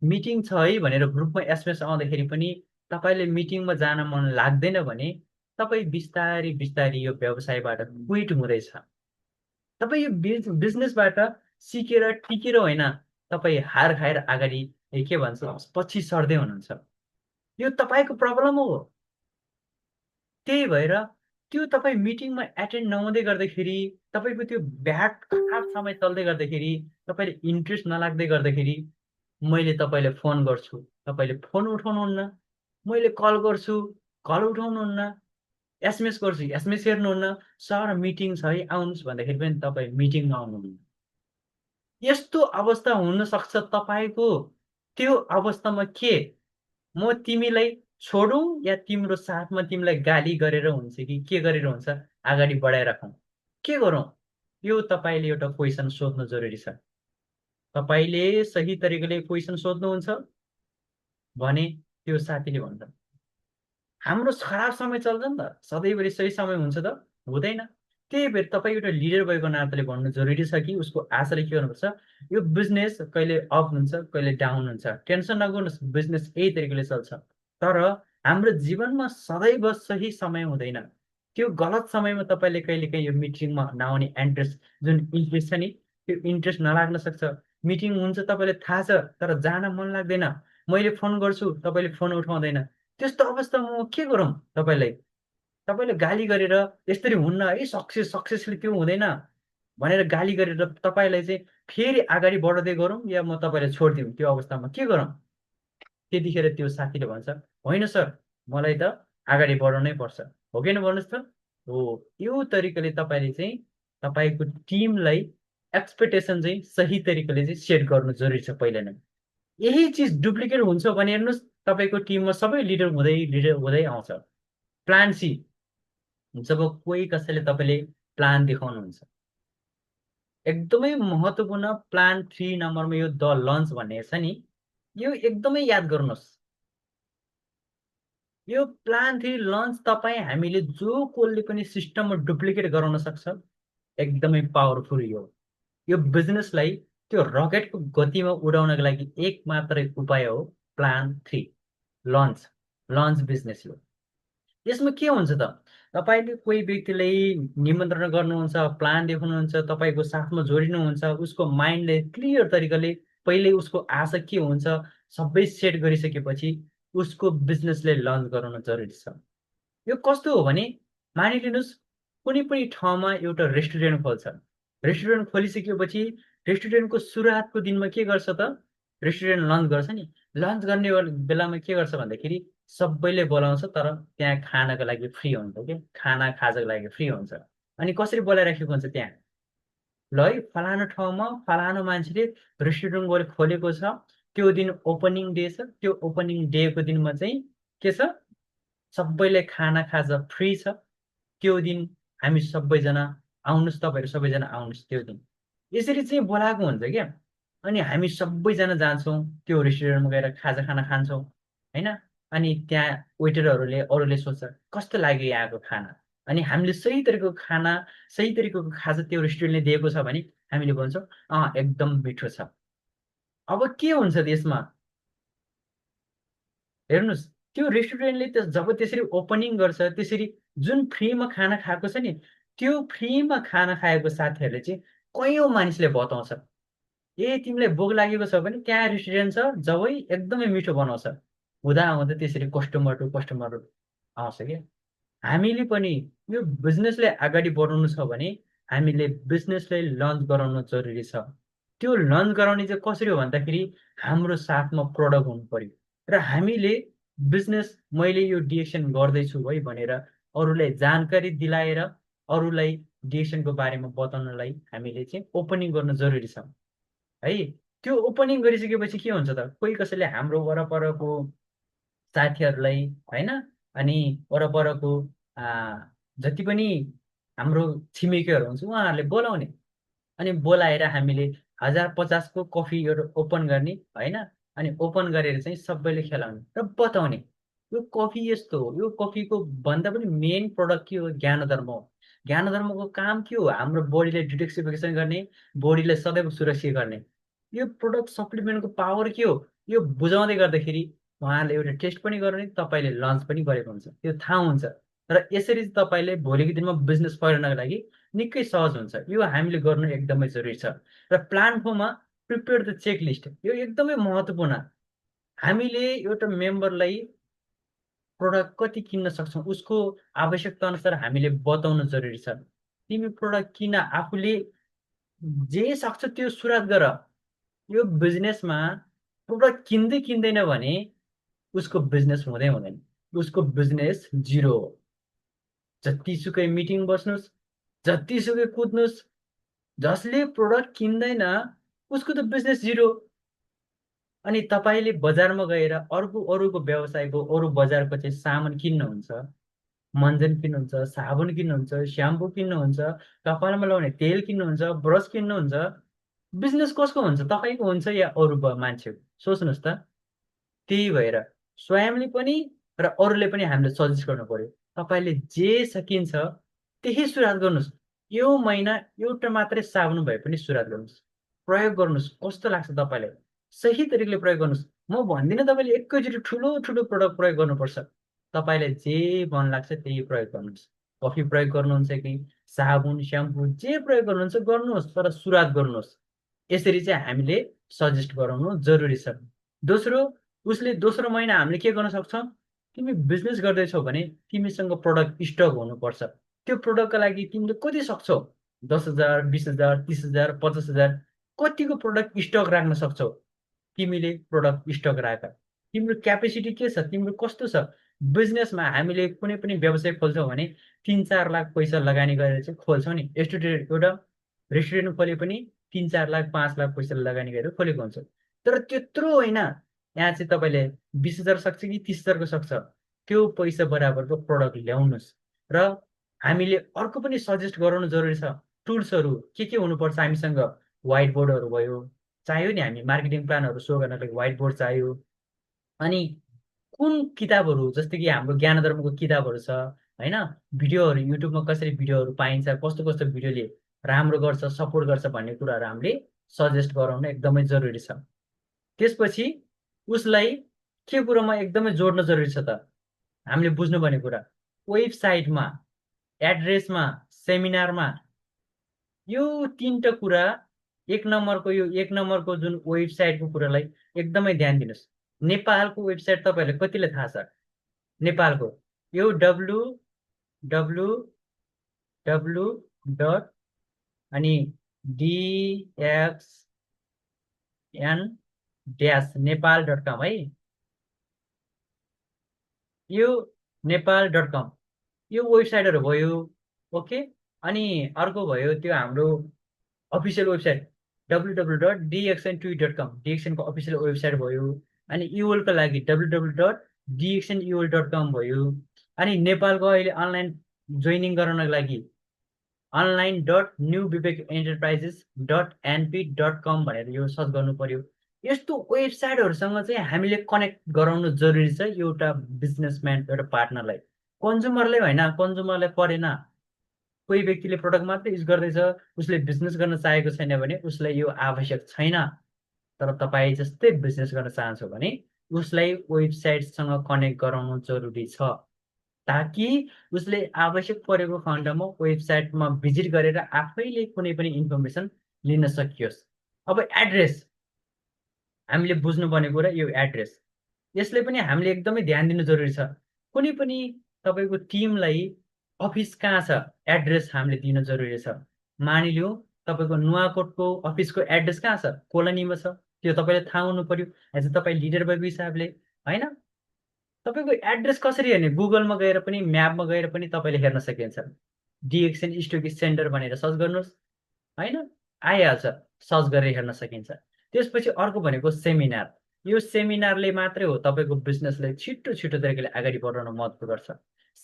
मिटिङ छ है भनेर ग्रुपमा एसएमएस आउँदाखेरि पनि तपाईँले मिटिङमा जान मन लाग्दैन भने तपाईँ बिस्तारी बिस्तारी यो व्यवसायबाट क्विट हुँदैछ। तपाईँ यो बिजनेसबाट सिकेर टिकेर होइन, तपाईँ हार खाएर अगाडि के भन्छ पछि सर्दै हुनुहुन्छ। यो तपाईँको प्रब्लम हो। त्यही भएर त्यो तपाईँ मिटिङमा एटेन्ड नहुँदै गर्दाखेरि, तपाईँको त्यो ब्याड खराब समय चल्दै गर्दाखेरि, तपाईँले इन्ट्रेस्ट नलाग्दै गर्दाखेरि मैले तपाईँलाई फोन गर्छु, तपाईँले फोन उठाउनुहुन्न, मैले कल गर्छु, कल उठाउनुहुन्न, एसएमएस गर्छु, एसएमएस हेर्नुहुन्न, सर मिटिङ छ है आउनुहोस् भन्दाखेरि पनि तपाईँ मिटिङमा आउनुहुन्न। यस्तो अवस्था हुन सक्छ तपाईँको। त्यो अवस्थामा के म तिमीलाई छोडौँ या तिम्रो साथमा तिमीलाई गाली गरेर हुन्छ कि के गरेर हुन्छ अगाडि बढाइराखौँ, के गरौँ? यो तपाईँले एउटा क्वेसन सोध्नु जरुरी छ। तपाईँले सही तरिकाले क्वेसन सोध्नुहुन्छ भने त्यो साथीले भन्छ हाम्रो खराब समय चल्छ नि त, सधैँभरि सही समय हुन्छ त? हुँदैन। त्यही भएर तपाईँ एउटा लिडर भएको नाताले भन्नु जरुरी छ कि उसको आशाले के गर्नुपर्छ, यो बिजनेस कहिले अप हुन्छ कहिले डाउन हुन्छ, टेन्सन नगर्नुहोस्, बिजनेस यही तरिकाले चल्छ। तर हाम्रो जीवनमा सदैव सही समय हुँदैन। त्यो गलत समयमा तपाईँले कहिलेकाहीँ यो मिटिङमा नआउने इन्ट्रेस्ट, जुन इन्ट्रेस्ट छ नि, त्यो इन्ट्रेस्ट नलाग्न सक्छ। मिटिङ हुन्छ तपाईँले थाहा छ तर जान मन लाग्दैन, मैले फोन गर्छु तपाईँले फोन उठाउँदैन। त्यस्तो अवस्थामा म के गरौँ? तपाईँलाई तपाईँले गाली गरेर यसरी हुन्न है, सक्सेसले त्यो हुँदैन भनेर गाली गरेर तपाईँलाई चाहिँ फेरि अगाडि बढाउँदै गरौँ या म तपाईँलाई छोडिदिउँ? त्यो अवस्थामा के गरौँ? त्यतिखेर त्यो साथीले भन्छ होइन सर, मलाई त अगाडि बढाउनै पर्छ, हो कि भन्नुहोस् त? हो। यो तरिकाले तपाईँले चाहिँ तपाईँको टिमलाई एक्सपेक्टेसन चाहिँ सही तरिकाले चाहिँ सेट गर्नु जरुरी छ पहिला नै। यही चिज डुप्लिकेट हुन्छ भने हेर्नुहोस्, तपाईँको टिममा सबै लिडर हुँदै आउँछ। प्लान सी, जब कोही कसैले तपाईँले प्लान देखाउनुहुन्छ, एकदमै महत्त्वपूर्ण प्लान 3 नम्बरमा यो द लन्च भन्ने छ नि, यो एकदमै याद गर्नुहोस्। यो प्लान 3 लन्च तपाईँ हामीले जो कोले पनि सिस्टममा डुप्लिकेट गराउन सक्छ, एकदमै पावरफुल यो बिजनेसलाई त्यो रकेटको गतिमा उडाउनको लागि एक मात्रै उपाय हो प्लान 3 लन्च। लन्च बिजनेस हो। यसमा के हुन्छ त, तपाईँले कोही व्यक्तिलाई निमन्त्रण गर्नुहुन्छ, प्लान देखाउनुहुन्छ, तपाईँको साथमा जोडिनुहुन्छ, उसको माइन्डले क्लियर तरिकाले पहिले उसको आशा के हुन्छ सबै सेट गरिसकेपछि उसको बिजनेसले लन्च गराउन जरुरी छ। यो कस्तो हो भने मानिलिनुहोस् कुनै पनि ठाउँमा एउटा रेस्टुरेन्ट खोल्छ। रेस्टुरेन्ट खोलिसकेपछि रेस्टुरेन्टको सुरुवातको दिनमा के गर्छ त, रेस्टुरेन्ट लन्च गर्छ नि। लन्च गर्ने बेलामा के गर्छ भन्दाखेरि सबैले बोलाउँछ तर त्यहाँ खानाको लागि फ्री हुन्छ क्या, खाना खाजाको लागि फ्री हुन्छ। अनि कसरी बोलाइराखेको हुन्छ त्यहाँ, ल है फलानु ठाउँमा फलानु मान्छेले रेस्टुरेन्ट खोलेको छ, त्यो दिन ओपनिङ डे छ, त्यो ओपनिङ डेको दिनमा चाहिँ के छ, सबैले खाना खाजा फ्री छ, त्यो दिन हामी सबैजना आउनुहोस्, तपाईँहरू सबैजना आउनुहोस् त्यो दिन। यसरी चाहिँ बोलाएको हुन्छ क्या। अनि हामी सबैजना जान्छौँ त्यो रेस्टुरेन्टमा गएर खाजा खाना खान्छौँ, होइन? अनि त्यहाँ वेटरहरूले अरूले सोध्छ कस्तो लाग्यो यहाँको खाना, अनि हामीले सही तरिकाको खाना, सही तरिकाको खाजा त्यो रेस्टुरेन्टले दिएको छ भने हामीले भन्छौँ एकदम मिठो छ। अब के हुन्छ त्यसमा हेर्नुहोस्, त्यो रेस्टुरेन्टले जब त्यसरी ओपनिङ गर्छ, त्यसरी जुन फ्रीमा खाना खाएको छ नि, त्यो फ्रीमा खाना खाएको साथीहरूले चाहिँ कैयौँ मानिसले बताउँछ ए तिमीलाई भोक लागेको छ भने त्यहाँ रेस्टुरेन्ट छ जबै एकदमै मिठो बनाउँछ। हुँदा हुँदा त्यसरी कस्टमर टु कस्टमर आउँछ क्या। हामीले पनि यो बिजनेसलाई अगाडि बढाउनु छ भने हामीले बिजनेसलाई लन्च गराउनु जरुरी छ। त्यो लन्च गराउने चाहिँ कसरी हो भन्दाखेरि हाम्रो साथमा प्रडक्ट हुनु पर्यो र हामीले बिजनेस मैले यो डिरेक्सन गर्दैछु है भनेर अरूलाई जानकारी दिलाएर अरूलाई डिएक्सनको बारेमा बताउनलाई हामीले चाहिँ ओपनिङ गर्न जरुरी छ है। त्यो ओपनिङ गरिसकेपछि के हुन्छ त, कोही कसैले हाम्रो वरपरको साथीहरूलाई होइन, अनि वरपरको जति पनि हाम्रो छिमेकीहरू हुन्छ उहाँहरूले बोलाउने, अनि बोलाएर हामीले 1050को कफीहरू ओपन गर्ने होइन, अनि ओपन गरेर चाहिँ सबैले खेलाउने र बताउने यो कफी यस्तो हो। यो कफीको भन्दा पनि मेन प्रडक्ट के हो, ज्ञानधर्म हो। ज्ञानधर्मको काम के हो, हाम्रो बडीलाई डिटोक्सिफिकेसन गर्ने, बडीलाई सदैव सुरक्षित गर्ने। यो प्रोडक्ट सप्लिमेन्टको पावर के हो, यो बुझाउँदै गर्दाखेरि उहाँहरूले एउटा टेस्ट पनि गर्ने, तपाईँले लन्च पनि गरेको हुन्छ, त्यो थाहा हुन्छ। र यसरी चाहिँ तपाईँले भोलिको दिनमा बिजनेस फैलाउनको लागि निकै सहज हुन्छ। यो हामीले गर्नु एकदमै जरुरी छ। र प्लान फोरमा प्रिपेयर द चेक लिस्ट, यो एकदमै महत्त्वपूर्ण। हामीले एउटा मेम्बरलाई प्रोडक्ट कति किन्न सक्छौँ उसको आवश्यकता अनुसार हामीले बताउनु जरुरी छ। तिमी प्रोडक्ट किन, आफूले जे सक्छ त्यो सुरुवात गर। यो बिजनेसमा प्रोडक्ट किन्दै किन्दैन भने उसको बिजनेस हुँदै हुँदैन, उसको बिजनेस जिरो हो। जतिसुकै मिटिङ बस्नुहोस्, जतिसुकै कुद्नुहोस्, जसले प्रोडक्ट किन्दैन उसको त बिजनेस जिरो। अनि तपाईँले बजारमा गएर अरूको व्यवसायको अरू बजारको चाहिँ सामान किन्नुहुन्छ, मन्जन किन्नुहुन्छ, साबुन किन्नुहुन्छ, स्याम्पू किन्नुहुन्छ, कपालमा लगाउने तेल किन्नुहुन्छ, ब्रस किन्नुहुन्छ, बिजनेस कसको हुन्छ, तपाईँको हुन्छ या अरू मान्छेको? सोच्नुहोस् त। त्यही भएर स्वयंले पनि र अरूले पनि हामीले सजेस्ट गर्नु पर्यो। तपाईँले जे सकिन्छ त्यही सुरुवात गर्नुहोस्। यो महिना एउटा मात्रै साबुन भए पनि सुरुवात गर्नुहोस्, प्रयोग गर्नुहोस्, कस्तो लाग्छ तपाईँलाई सही तरिकाले प्रयोग गर्नुहोस्। म भन्दिनँ तपाईँले एकैचोटि ठुलो ठुलो प्रडक्ट प्रयोग गर्नुपर्छ। तपाईँलाई जे मन लाग्छ त्यही प्रयोग गर्नुहोस्। कफी प्रयोग गर्नुहुन्छ कि साबुन स्याम्पू जे प्रयोग गर्नुहुन्छ गर्नुहोस्, तर सुरुवात गर्नुहोस्। यसरी चाहिँ हामीले सजेस्ट गराउनु जरुरी छ। दोस्रो, उसले दोस्रो महिना हामीले के गर्न सक्छौँ, तिमी बिजनेस गर्दैछौ भने तिमीसँग प्रोडक्ट स्टक हुनुपर्छ। त्यो प्रोडक्टका लागि तिमीले कति सक्छौ, 10,000 20,000 30,000 50,000 कतिको प्रोडक्ट स्टक राख्न सक्छौ। तिमीले प्रोडक्ट स्टक राख। तिम्रो क्यापेसिटी के छ, तिम्रो कस्तो छ। बिजनेसमा हामीले कुनै पनि व्यवसाय खोल्छौँ भने 3-4 लाख पैसा लगानी गरेर चाहिँ खोल्छौँ नि। एउटा रेस्टुरेन्ट खोले पनि 3-4 लाख 5 लाख पैसा लगानी गरेर खोलेको हुन्छ। तर त्यत्रो होइन, यहाँ चाहिँ तपाईँले 20,000 सक्छ कि 30,000को सक्छ, त्यो पैसा बराबरको प्रोडक्ट ल्याउनुहोस्। र हामीले अर्को पनि सजेस्ट गराउनु जरुरी छ। टुल्सहरू के हुनुपर्छ हामीसँग, व्हाइट बोर्डहरू भयो, चाहियो नि, हामी मार्केटिङ प्लानहरू सो गर्नको लागि व्हाइट बोर्ड चाहियो। अनि कुन किताबहरू, जस्तै कि हाम्रो ज्ञानधर्मको किताबहरू छ होइन, भिडियोहरू युट्युबमा कसरी भिडियोहरू पाइन्छ, कस्तो कस्तो भिडियोले राम्रो गर्छ सपोर्ट गर्छ भन्ने कुराहरू हामीले सजेस्ट गराउनु एकदमै जरुरी छ। त्यसपछि उसलाई के कुरोमा एकदमै जोड्न जरुरी छ त, हामीले बुझ्नुपर्ने कुरा, वेबसाइटमा, एड्रेसमा, सेमिनारमा, यो तीनटा कुरा एक नम्बरको जुन वेबसाइटको कुरालाई एकदमै ध्यान दिनुहोस्। नेपालको वेबसाइट तपाईँहरूलाई कतिलाई थाहा छ? नेपालको यो www डट अनि dxn-नेपाल.com है, यो नेपाल.com यो वेबसाइटहरू भयो। ओके, अनि अर्को भयो त्यो हाम्रो अफिसियल वेबसाइट www.dxntweet.com, डिएक्सनको अफिसियल वेबसाइट भयो। अनि युएलको लागि www.dxnuel.com भयो। अनि नेपालको अहिले अनलाइन जोइनिङ गराउनको लागि online.newvivekenterprises.np.com भनेर यो सर्च गर्नु पर्यो। यस्तो वेबसाइटहरूसँग चाहिँ हामीले कनेक्ट गराउनु जरुरी छ एउटा बिजनेसम्यान, एउटा पार्टनरलाई। कन्ज्युमरले होइन, कन्ज्युमरलाई परेन। कोही व्यक्तिले प्रोडक्ट मात्रै युज गर्दैछ, उसले बिजनेस गर्न चाहेको छैन भने उसलाई यो आवश्यक छैन। तर तपाईँ जस्तै बिजनेस गर्न चाहन्छौ भने उसलाई वेबसाइटसँग कनेक्ट गराउनु जरुरी छ, ताकि उसले आवश्यक परेको खण्डमा वेबसाइटमा भिजिट गरेर आफैले कुनै पनि इन्फर्मेसन लिन सकियोस्। अब एड्रेस हामीले बुझ्नुपर्ने कुरा, यो एड्रेस, यसले पनि हामीले एकदमै ध्यान दिनु जरुरी छ। कुनै पनि तपाईँको टिमलाई अफिस कहाँ छ एड्रेस हामीले दिन जरुरी छ। मानिलिउँ तपाईँको नुवाकोटको अफिसको एड्रेस कहाँ छ, कोलोनीमा छ, त्यो तपाईँले थाहा हुनु पर्यो एज अ तपाईँ लिडर भएको हिसाबले होइन। तपाईँको एड्रेस कसरी हेर्ने, गुगलमा गएर पनि म्यापमा गएर पनि तपाईँले हेर्न सकिन्छ। डिएक्सन स्टक सेन्टर भनेर सर्च गर्नुहोस् होइन, आइहाल्छ, सर्च गरेर हेर्न सकिन्छ। त्यसपछि अर्को भनेको सेमिनार। यो सेमिनारले मात्रै हो तपाईँको बिजनेसलाई छिटो छिटो तरिकाले अगाडि बढाउन मद्दत गर्छ।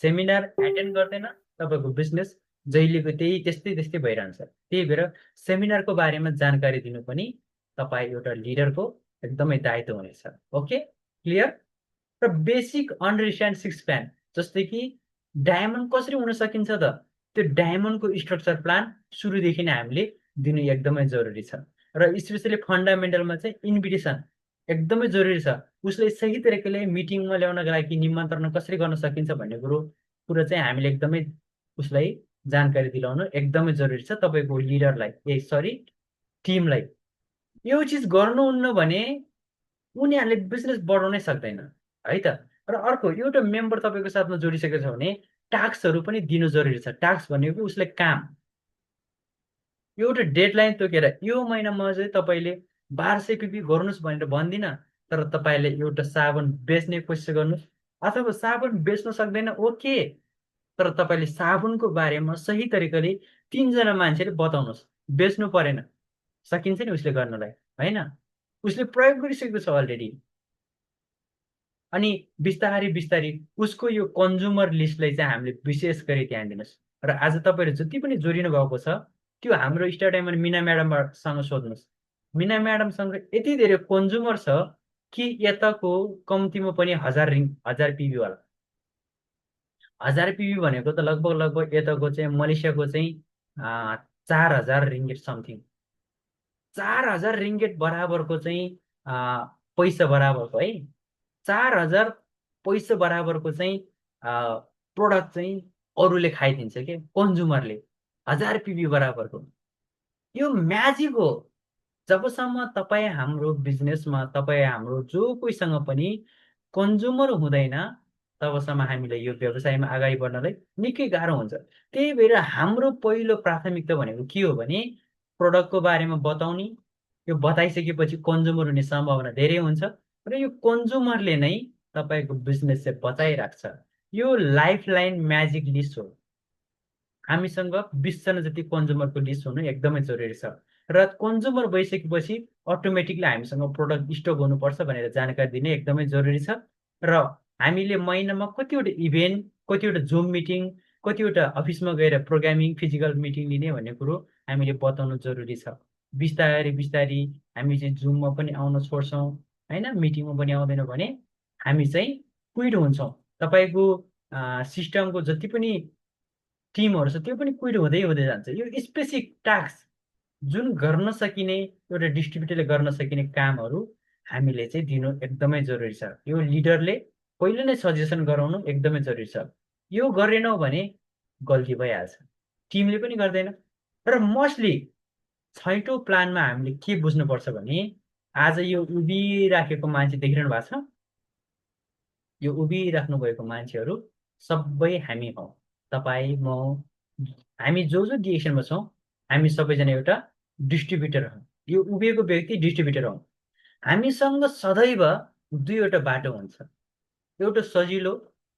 सेमिनार एटेन्ड गर्दैन तपाईँको बिजनेस जहिलेको त्यही त्यस्तै त्यस्तै भइरहन्छ। त्यही भएर सेमिनारको बारेमा जानकारी दिनु पनि तपाईँ एउटा लिडरको एकदमै दायित्व हुनेछ। Okay, clear? र बेसिक अन्डरस्ट्यान्ड सिक्स प्लान, जस्तै कि डायमन्ड कसरी हुन सकिन्छ त, त्यो डायमन्डको स्ट्रक्चर प्लान सुरुदेखि नै हामीले दिनु एकदमै जरुरी छ। र स्पेसली फन्डामेन्टलमा चाहिँ इन्भिटेसन एकदमै जरुरी छ। उसले सही तरिकाले मिटिङमा ल्याउनको लागि निमन्त्रण कसरी गर्न सकिन्छ भन्ने कुरो चाहिँ हामीले एकदमै उसलाई जानकारी दिलाउनु एकदमै जरुरी छ। तपाईँको लिडरलाई टिमलाई यो चिज गर्नुहुन्न भने उनीहरूले बिजनेस बढाउनै सक्दैन है त। र अर्को, एउटा मेम्बर तपाईँको साथमा जोडिसकेको छ भने टास्कहरू पनि दिनु जरुरी छ। टास्क भनेको उसले काम, एउटा डेडलाइन तोकेर यो महिनामा चाहिँ तपाईँले 1200 पिपी गर्नुहोस् भनेर भन्दिनँ, तर तपाईँले एउटा साबुन बेच्ने कोसिस गर्नुहोस्। अथवा साबुन बेच्न सक्दैन ओके, तर तपाईँले साबुनको बारेमा सही तरिकाले 3जना मान्छेले बताउनुहोस्। बेच्नु परेन, सकिन्छ नि उसले गर्नलाई, होइन? उसले प्रयोग गरिसकेको छ अलरेडी। अनि बिस्तारै बिस्तारै उसको यो कन्ज्युमर लिस्टलाई चाहिँ हामीले विशेष गरी ध्यान दिनुहोस्। र आज तपाईँहरू जति पनि जोडिनु भएको छ त्यो हाम्रो स्टार डायमन्ड मिना म्याडमसँग सोध्नुहोस्। मिना म्याडमसँग यति धेरै कन्ज्युमर छ कि यताको कम्तीमा पनि 1000 पिबीवाला। 1000 पिबी भनेको त लगभग यताको चाहिँ मलेसियाको चाहिँ 4000 रिङ्गेट समथिङ, 4000 रिङ्गेट बराबरको चाहिँ पैसा बराबरको है, 4000 पैसा बराबरको चाहिँ प्रोडक्ट चाहिँ अरूले खाइदिन्छ के, कन्ज्युमरले 1000 पिबी बराबरको। यो म्याजिक हो। जबसम्म तपाईँ हाम्रो बिजनेसमा, तपाईँ हाम्रो जो कोहीसँग पनि कन्ज्युमर हुँदैन तबसम्म हामीले यो व्यवसायमा अगाडि बढ्नलाई निकै गाह्रो हुन्छ। त्यही भएर हाम्रो पहिलो प्राथमिकता भनेको के हो भने प्रोडक्टको बारेमा बताउने। यो बताइसकेपछि कन्ज्युमर हुने सम्भावना धेरै हुन्छ र यो कन्ज्युमरले नै तपाईँको बिजनेस चाहिँ बचाइराख्छ। यो लाइफ लाइन म्याजिक लिस्ट हो। हामीसँग 20जना जति कन्ज्युमरको लिस्ट हुनु एकदमै जरुरी छ। र कन्ज्युमर भइसकेपछि अटोमेटिकली हामीसँग प्रोडक्ट स्टक हुनुपर्छ भनेर जानकारी दिने एकदमै जरुरी छ। र हामीले महिनामा कतिवटा इभेन्ट, कतिवटा जुम मिटिङ, कतिवटा अफिसमा गएर प्रोग्रामिङ फिजिकल मिटिङ लिने भन्ने कुरो हामीले बताउनु जरुरी छ। बिस्तारै बिस्तारै हामी चाहिँ जुममा पनि आउन छोड्छौँ होइन, मिटिङमा पनि आउँदैनौँ भने हामी चाहिँ क्विट हुन्छौँ। तपाईँको सिस्टमको जति पनि टिमहरू छ त्यो पनि क्विट हुँदै हुँदै जान्छ। यो स्पेसिफिक टास्क जुन गर्न सकिने, एउटा डिस्ट्रिब्युटरले गर्न सकिने कामहरू हामीले चाहिँ दिनु एकदमै जरुरी छ। यो लिडरले पहिले नै सजेसन गराउनु एकदमै जरुरी छ। यो गरेनौँ भने गल्ती भइहाल्छ, टिमले पनि गर्दैन। र मोस्टली 6औँ प्लानमा हामीले के बुझ्नुपर्छ भने आज यो उभिराखेको मान्छे देखिरहनु भएको छ, यो उभिराख्नु भएको मान्छेहरू सबै हामी हौ। तपाईँ, म, हामी जो डिएक्सनमा छौँ हामी सबैजना एउटा डिस्ट्रिब्युटर हौँ। यो उभिएको व्यक्ति डिस्ट्रिब्युटर हौँ। हामीसँग सदैव दुईवटा बाटो हुन्छ, एउटा सजिलो,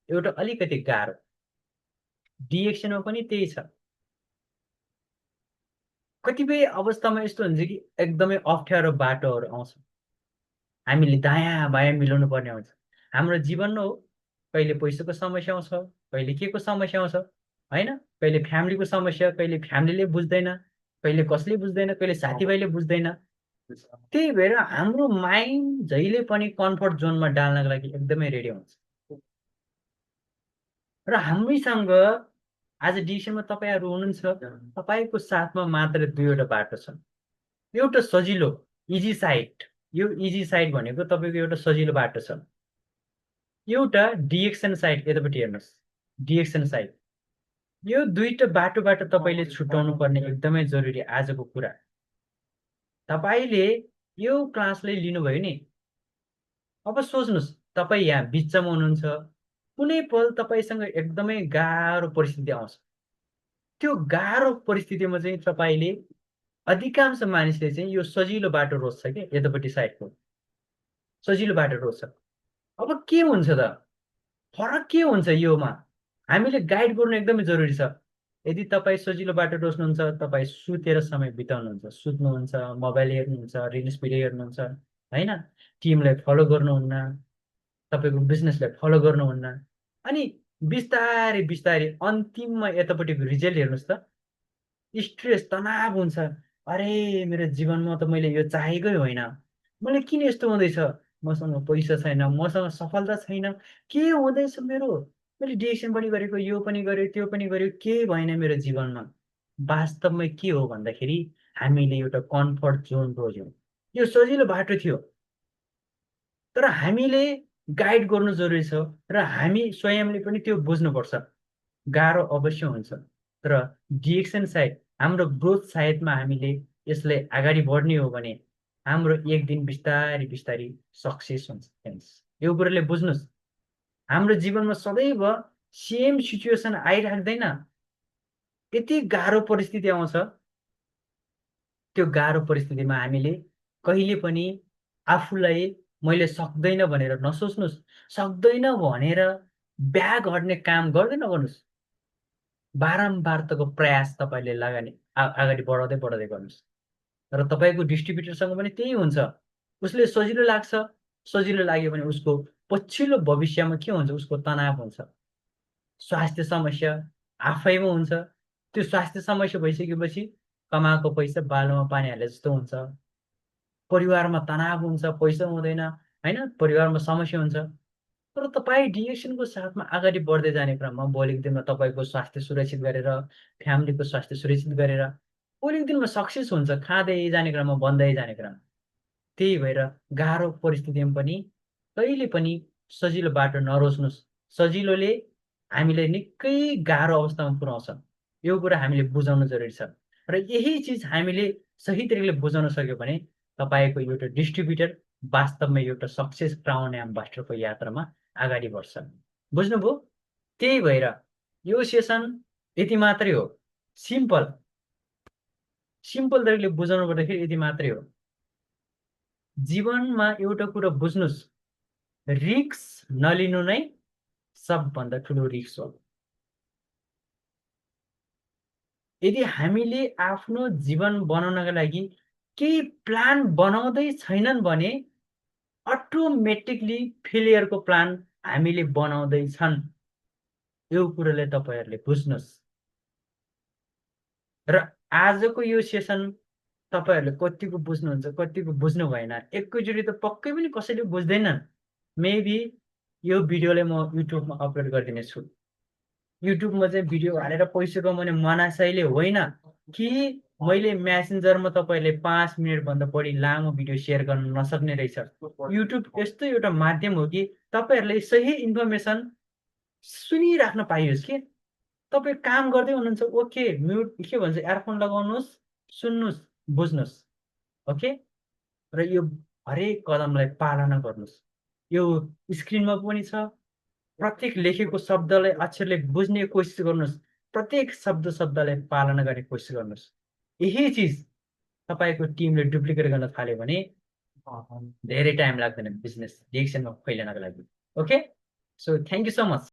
एउटा अलिकति गाह्रो। डिएक्सनमा पनि त्यही छ। कतिपय अवस्थामा यस्तो हुन्छ कि एकदमै अप्ठ्यारो बाटोहरू आउँछ, हामीले दायाँ बायाँ मिलाउनु पर्ने हुन्छ। हाम्रो जीवन हो, कहिले पैसाको समस्या आउँछ, कहिले के को समस्या आउँछ होइन, कहिले फ्यामिलीको समस्या, कहिले फ्यामिलीले बुझ्दैन, कहिले कसले बुझ्दैन, कहिले साथीभाइले बुझ्दैन। त्यही भएर हाम्रो माइन्ड जहिले पनि कम्फर्ट जोनमा डाल्नको लागि एकदमै रेडी हुन्छ। र हामीसँग आज डिसिसनमा तपाईँहरू हुनुहुन्छ, तपाईँको साथमा मात्र दुईवटा बाटो छ। एउटा सजिलो इजी साइड, यो इजी साइड भनेको तपाईँको एउटा सजिलो बाटो छ। एउटा डिएक्सन साइड, यतापट्टि हेर्नुहोस्, डिएक्सन साइड। यो दुईटा बाटोबाट तपाईँले छुट्याउनु पर्ने एकदमै जरुरी आजको कुरा। तपाईँले यो क्लासले लिनुभयो नि, अब सोच्नुहोस् तपाईँ यहाँ बिचमा हुनुहुन्छ, कुनै पल तपाईँसँग एकदमै गाह्रो परिस्थिति आउँछ। त्यो गाह्रो परिस्थितिमा चाहिँ तपाईँले, अधिकांश मानिसले चाहिँ यो सजिलो बाटो रोज्छ क्या, यतापट्टि साइडको सजिलो बाटो रोज्छ। अब के हुन्छ त, फरक के हुन्छ योमा, हामीले गाइड गर्नु एकदमै जरुरी छ। यदि तपाईँ सजिलो बाटो रोज्नुहुन्छ, तपाईँ सुतेर समय बिताउनुहुन्छ, सुत्नुहुन्छ, मोबाइल हेर्नुहुन्छ, रिल्स भिडियो हेर्नुहुन्छ, होइन, टिमलाई फलो गर्नुहुन्न, तपाईँको बिजनेसलाई फलो गर्नुहुन्न, अनि बिस्तारै बिस्तारै अन्तिममा यतापट्टिको रिजल्ट हेर्नुहोस् त, स्ट्रेस तनाव हुन्छ। अरे मेरो जीवनमा त मैले यो चाहेकै होइन, मैले किन यस्तो हुँदैछ, मसँग पैसा छैन, मसँग सफलता छैन, के हुँदैछ मेरो, मैले डिएक्सन पनि गरेको, यो पनि गरेँ, त्यो पनि गरेँ, के भएन मेरो जीवनमा। वास्तवमा के हो भन्दाखेरि हामीले एउटा कम्फर्ट जोन रोज्यौँ। यो सजिलो बाटो थियो, तर हामीले गाइड गर्नु जरुरी छ, र हामी स्वयंले पनि त्यो बुझ्नुपर्छ। गाह्रो अवश्य हुन्छ, तर डिरेक्सन सायद हाम्रो ग्रोथ सायदमा हामीले यसलाई अगाडि बढ्ने हो भने हाम्रो एक दिन बिस्तारै बिस्तारै सक्सेस हुन्छ फ्रेन्ड्स। यो कुराले बुझ्नुहोस्, हाम्रो जीवनमा सदैव सेम सिचुएसन आइराख्दैन। यति गाह्रो परिस्थिति आउँछ, त्यो गाह्रो परिस्थितिमा हामीले कहिले पनि आफूलाई मैले सक्दैन भनेर नसोच्नुहोस्। सक्दैन भनेर ब्याग हट्ने काम गर्दै नगर्नुहोस्। बारम्बार तको प्रयास तपाईँले लगानी अगाडि बढाउँदै बढाउँदै गर्नुहोस्। र तपाईँको डिस्ट्रिब्युटरसँग पनि त्यही हुन्छ। उसले सजिलो लाग्छ, सजिलो लाग्यो भने उसको पछिल्लो भविष्यमा के हुन्छ, उसको तनाव हुन्छ, स्वास्थ्य समस्या आफैमा हुन्छ। त्यो स्वास्थ्य समस्या भइसकेपछि कमाएको पैसा बालुवा पानी हाले जस्तो हुन्छ, परिवारमा तनाव हुन्छ, पैसा हुँदैन, होइन, परिवारमा समस्या हुन्छ। तर तपाईँ डिरेक्सनको साथमा अगाडि बढ्दै जाने क्रममा भोलिको दिनमा तपाईँको स्वास्थ्य सुरक्षित गरेर, फ्यामिलीको स्वास्थ्य सुरक्षित गरेर भोलिको दिनमा सक्सेस हुन्छ, खाँदै जाने क्रममा, बन्दै जाने क्रममा। त्यही भएर गाह्रो परिस्थितिमा पनि कहिले पनि सजिलो बाटो नरोज्नुहोस्। सजिलोले हामीलाई निकै गाह्रो अवस्थामा पुर्याउँछ। यो कुरा हामीले बुझाउनु जरुरी छ, र यही चिज हामीले सही तरिकाले बुझाउन सक्यो भने तपाईँको एउटा डिस्ट्रिब्युटर वास्तवमा एउटा सक्सेस क्राउन एम्बेसडरको यात्रामा अगाडि बढ्छ। बुझ्नुभयो? त्यही भएर यो सेसन यति मात्रै हो। सिम्पल सिम्पल तरिकाले बुझाउनु पर्दाखेरि यति मात्रै हो। जीवनमा एउटा कुरा बुझ्नुहोस्, रिस्क नलिनु नै सबभन्दा ठुलो रिस्क हो। यदि हामीले आफ्नो जीवन बनाउनका लागि केही प्लान बनाउँदै छैनन् भने अटोमेटिकली फेलियरको प्लान हामीले बनाउँदैछन्। यो कुरालाई तपाईँहरूले बुझ्नुहोस्। र आजको यो सेसन तपाईँहरूले कतिको बुझ्नुहुन्छ, कतिको बुझ्नु भएन, एकैचोटि त पक्कै पनि कसैले बुझ्दैनन्। मेबी यो भिडियोलाई म युट्युबमा अपलोड गरिदिनेछु। युट्युबमा चाहिँ भिडियो हालेर पैसा कमाउने मनासैले होइन कि मैले म्यासेन्जरमा तपाईँहरूले 5 मिनटभन्दा बढी लामो भिडियो सेयर गर्न नसक्ने रहेछ। युट्युब यस्तो एउटा माध्यम हो कि तपाईँहरूले सही इन्फर्मेसन सुनिराख्न पाइयोस् कि। तपाईँ काम गर्दै हुनुहुन्छ, ओके, म्युट के भन्छ, एयरफोन लगाउनुहोस्, सुन्नुहोस्, बुझ्नुहोस्, ओके। र यो हरेक कदमलाई पालना गर्नुहोस्। यो स्क्रिनमा पनि छ, प्रत्येक लेखेको शब्दलाई, अक्षरले बुझ्ने कोसिस गर्नुहोस्, प्रत्येक शब्दलाई पालना गर्ने कोसिस गर्नुहोस्। यही चिज तपाईँको टिमले डुप्लिकेट गर्न थाल्यो भने धेरै टाइम लाग्दैन बिजनेस डिरेक्सनमा फैलिनको लागि। Okay, so thank you so much.